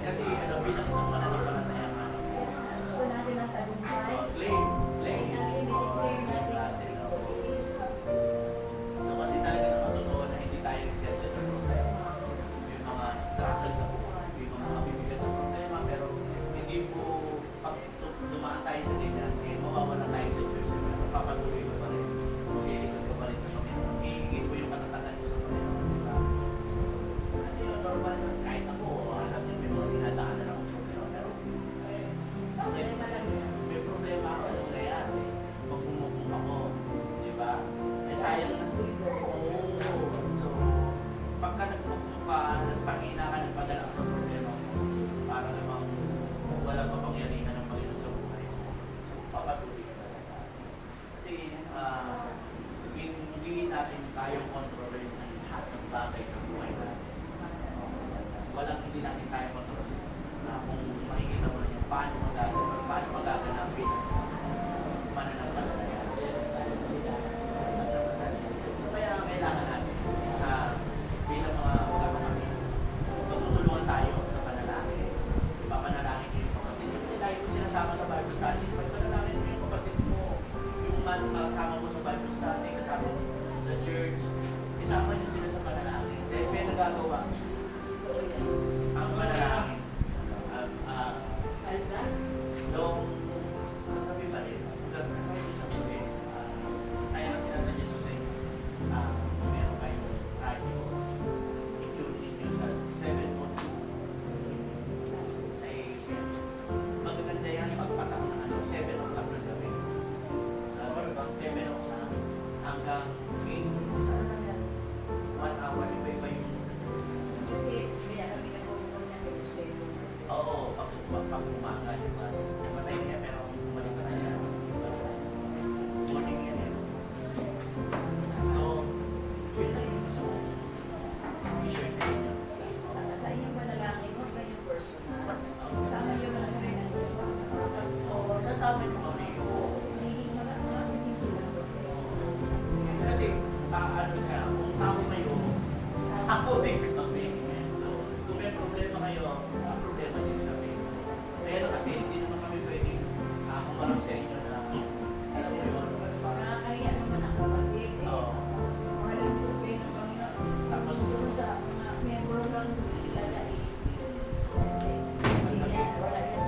Kasi bilang isang mananampalataya Gusto natin ang tagumpay. claim. Natin, i-declare natin. So kasi talaga naman totoo na hindi tayo exempted sa problema. May mga struggles sa buhay, may mga bibigat na problema, pero hindi po pag dumaan tayo sa ganyan, mawawala tayo sa Diyos. Papatuloy mo pa rin. Maglilikod ka pa rin sa Panginoon. Hihingin mo yung katatagan mo sa Panginoon. Diba? Ano yun, normal. Kahit ako, alam niyo, may mga dinadaanan akong problema. Pero, may problema ako. Ano na yan? Pag bumubong ako, di ba? Sayang sa oo. So, pagka nagpupok ka, nagpangina ka, nagpadala ka sa problema mo, para namang wala pa pangyarihan ng Panginoon sa buhay mo. Papatuloy ka talaga. Kasi, hindi natin tayong kontrolin ng lahat ng bagay sa buhay natin. Hindi natin tayo kontrolin. Kung makikita mo rin yung paano magaganapin mananampalataya. Kaya kailangan natin bilang mga kami, magtutulungan tayo sa panalangin. Ipapanalangin niyo yung kapatid. Hindi tayo sinasama sa Bible study. Panalangin mo yung kapatid mo. Yung kasama mo sa Bible study, kasama mo sa church. Isama niyo sila sa panalangin. Dahil may nagagawa. Ang panalangin. Yung sabi pa rin, kaya ang sinata niya sa inyo, meron kayo radyo, i-tune ninyo sa 7.2 sa AM. Magaganda yan pagpatak ng 7 o'clock ng gabi. 7 o'clock hanggang 8. 1 hour, iba-iba yung Kasi may alam na po niya may process. kasama niyo kami. Kasi, ano nga, kung tao kayo, ako din kami. So, kung may problema kayo, ang problema din kami. Pero kasi, hindi naman kami pwedeng kumarap sa inyo na, alam mo yun, Nakakaya naman ang kapatid. Oo. Mahalin ko kayo ng Panginoon. Tapos, Doon sa mga membro lang ilalagay. Hindi yan, wala yan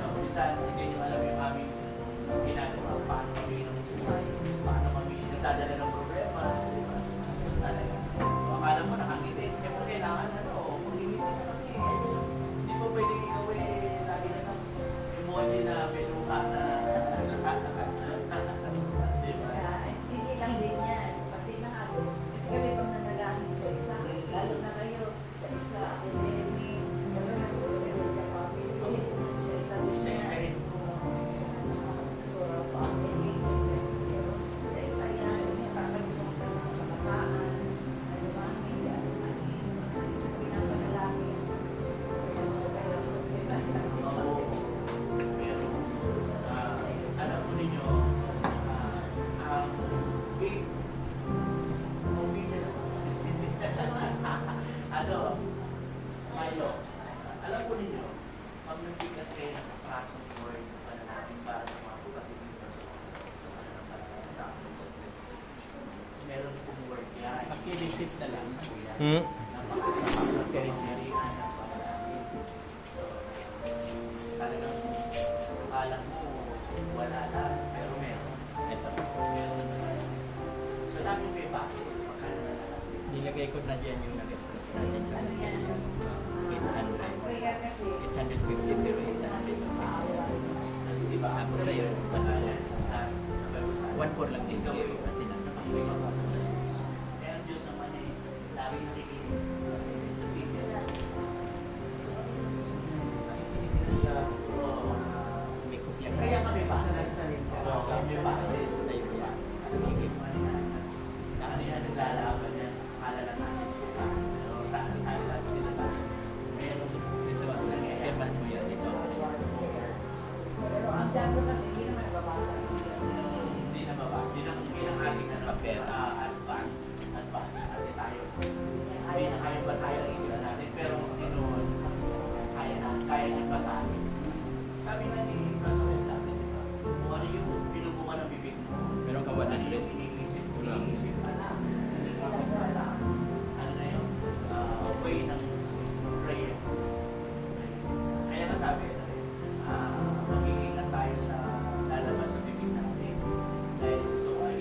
sa minsan, hindi nyo alam yung aming ginagawa, paano kami namubuhay, paano kami nagdadala ng problema, di ba? Talaga. So, akala mo nakangiti, siyempre kailangan magingiti ka kasi, hindi mo pwedeng ikaw lagi na ng emoji na may luha na, di ba? Hindi lang din yan. Pati na ako. Kasi kami pag nanalangin sa isa, lalo na kayo sa isa, academic, kami na sa family, sa isa din yan. Isa-isahin ko. So, family, sa isa-isa. Sa isa yan, kakagulong ka ng kabataan, ano ba, may si ano na pinapanalangin. Kaya problema. Oo. Pero, alam mo ninyo, ang big opinion ano, kayo, alam mo ninyo, pag nagbigas kayo ng practice word ng panalangin para sa mga kapatid meron pong word yan. Pakilisip na lang. Napakasarihan ng panalangin. So, talagang akala mo wala na, pero meron. Ito. Meron naman. So, laging may bakit. Magkano na lang. Nilagay ko na dyan yung nag-stress natin sa Ano yan? 800. Prayer kasi, 850 pero 800. Kasi di ba, Tapos sa'yo, pangalan na 1-4 lang din kayo kasi nakakawin. kaya ang Diyos naman laging nakikinig. Sa Biblia. Nakikinig din siya. Oo. May kopya Kaya kami ba? Oo, kami ba? sa iyo yan. Nakikinig man yan. Sa kanila naglalaban yan. Akala lang natin. Pero sa akala lang nila tayo. Meron. Ito, kailan mo yan ito sa iyo. pero ang dyan ko kasi, hindi naman nababasa ang isa. Hindi na baba. Hindi na ating advance. Natin tayo. Hindi na kayang basahin ang isip natin. Pero Panginoon, kaya niya basahin. Sabi nga ni Pastor natin, di ba? Kung ano yung binubunga ng bibig mo, Meron ka ano 100. yung iniisip pa lang. Iniisip pa lang. Ano na yun? Way ng prayer. Kaya nga sabi, mag-iingat tayo sa lalabas sa bibig natin. Dahil ito ay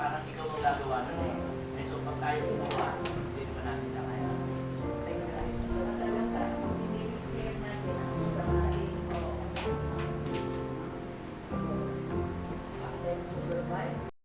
parang ikaw ang gagawa nun eh. So pag tayo gumawa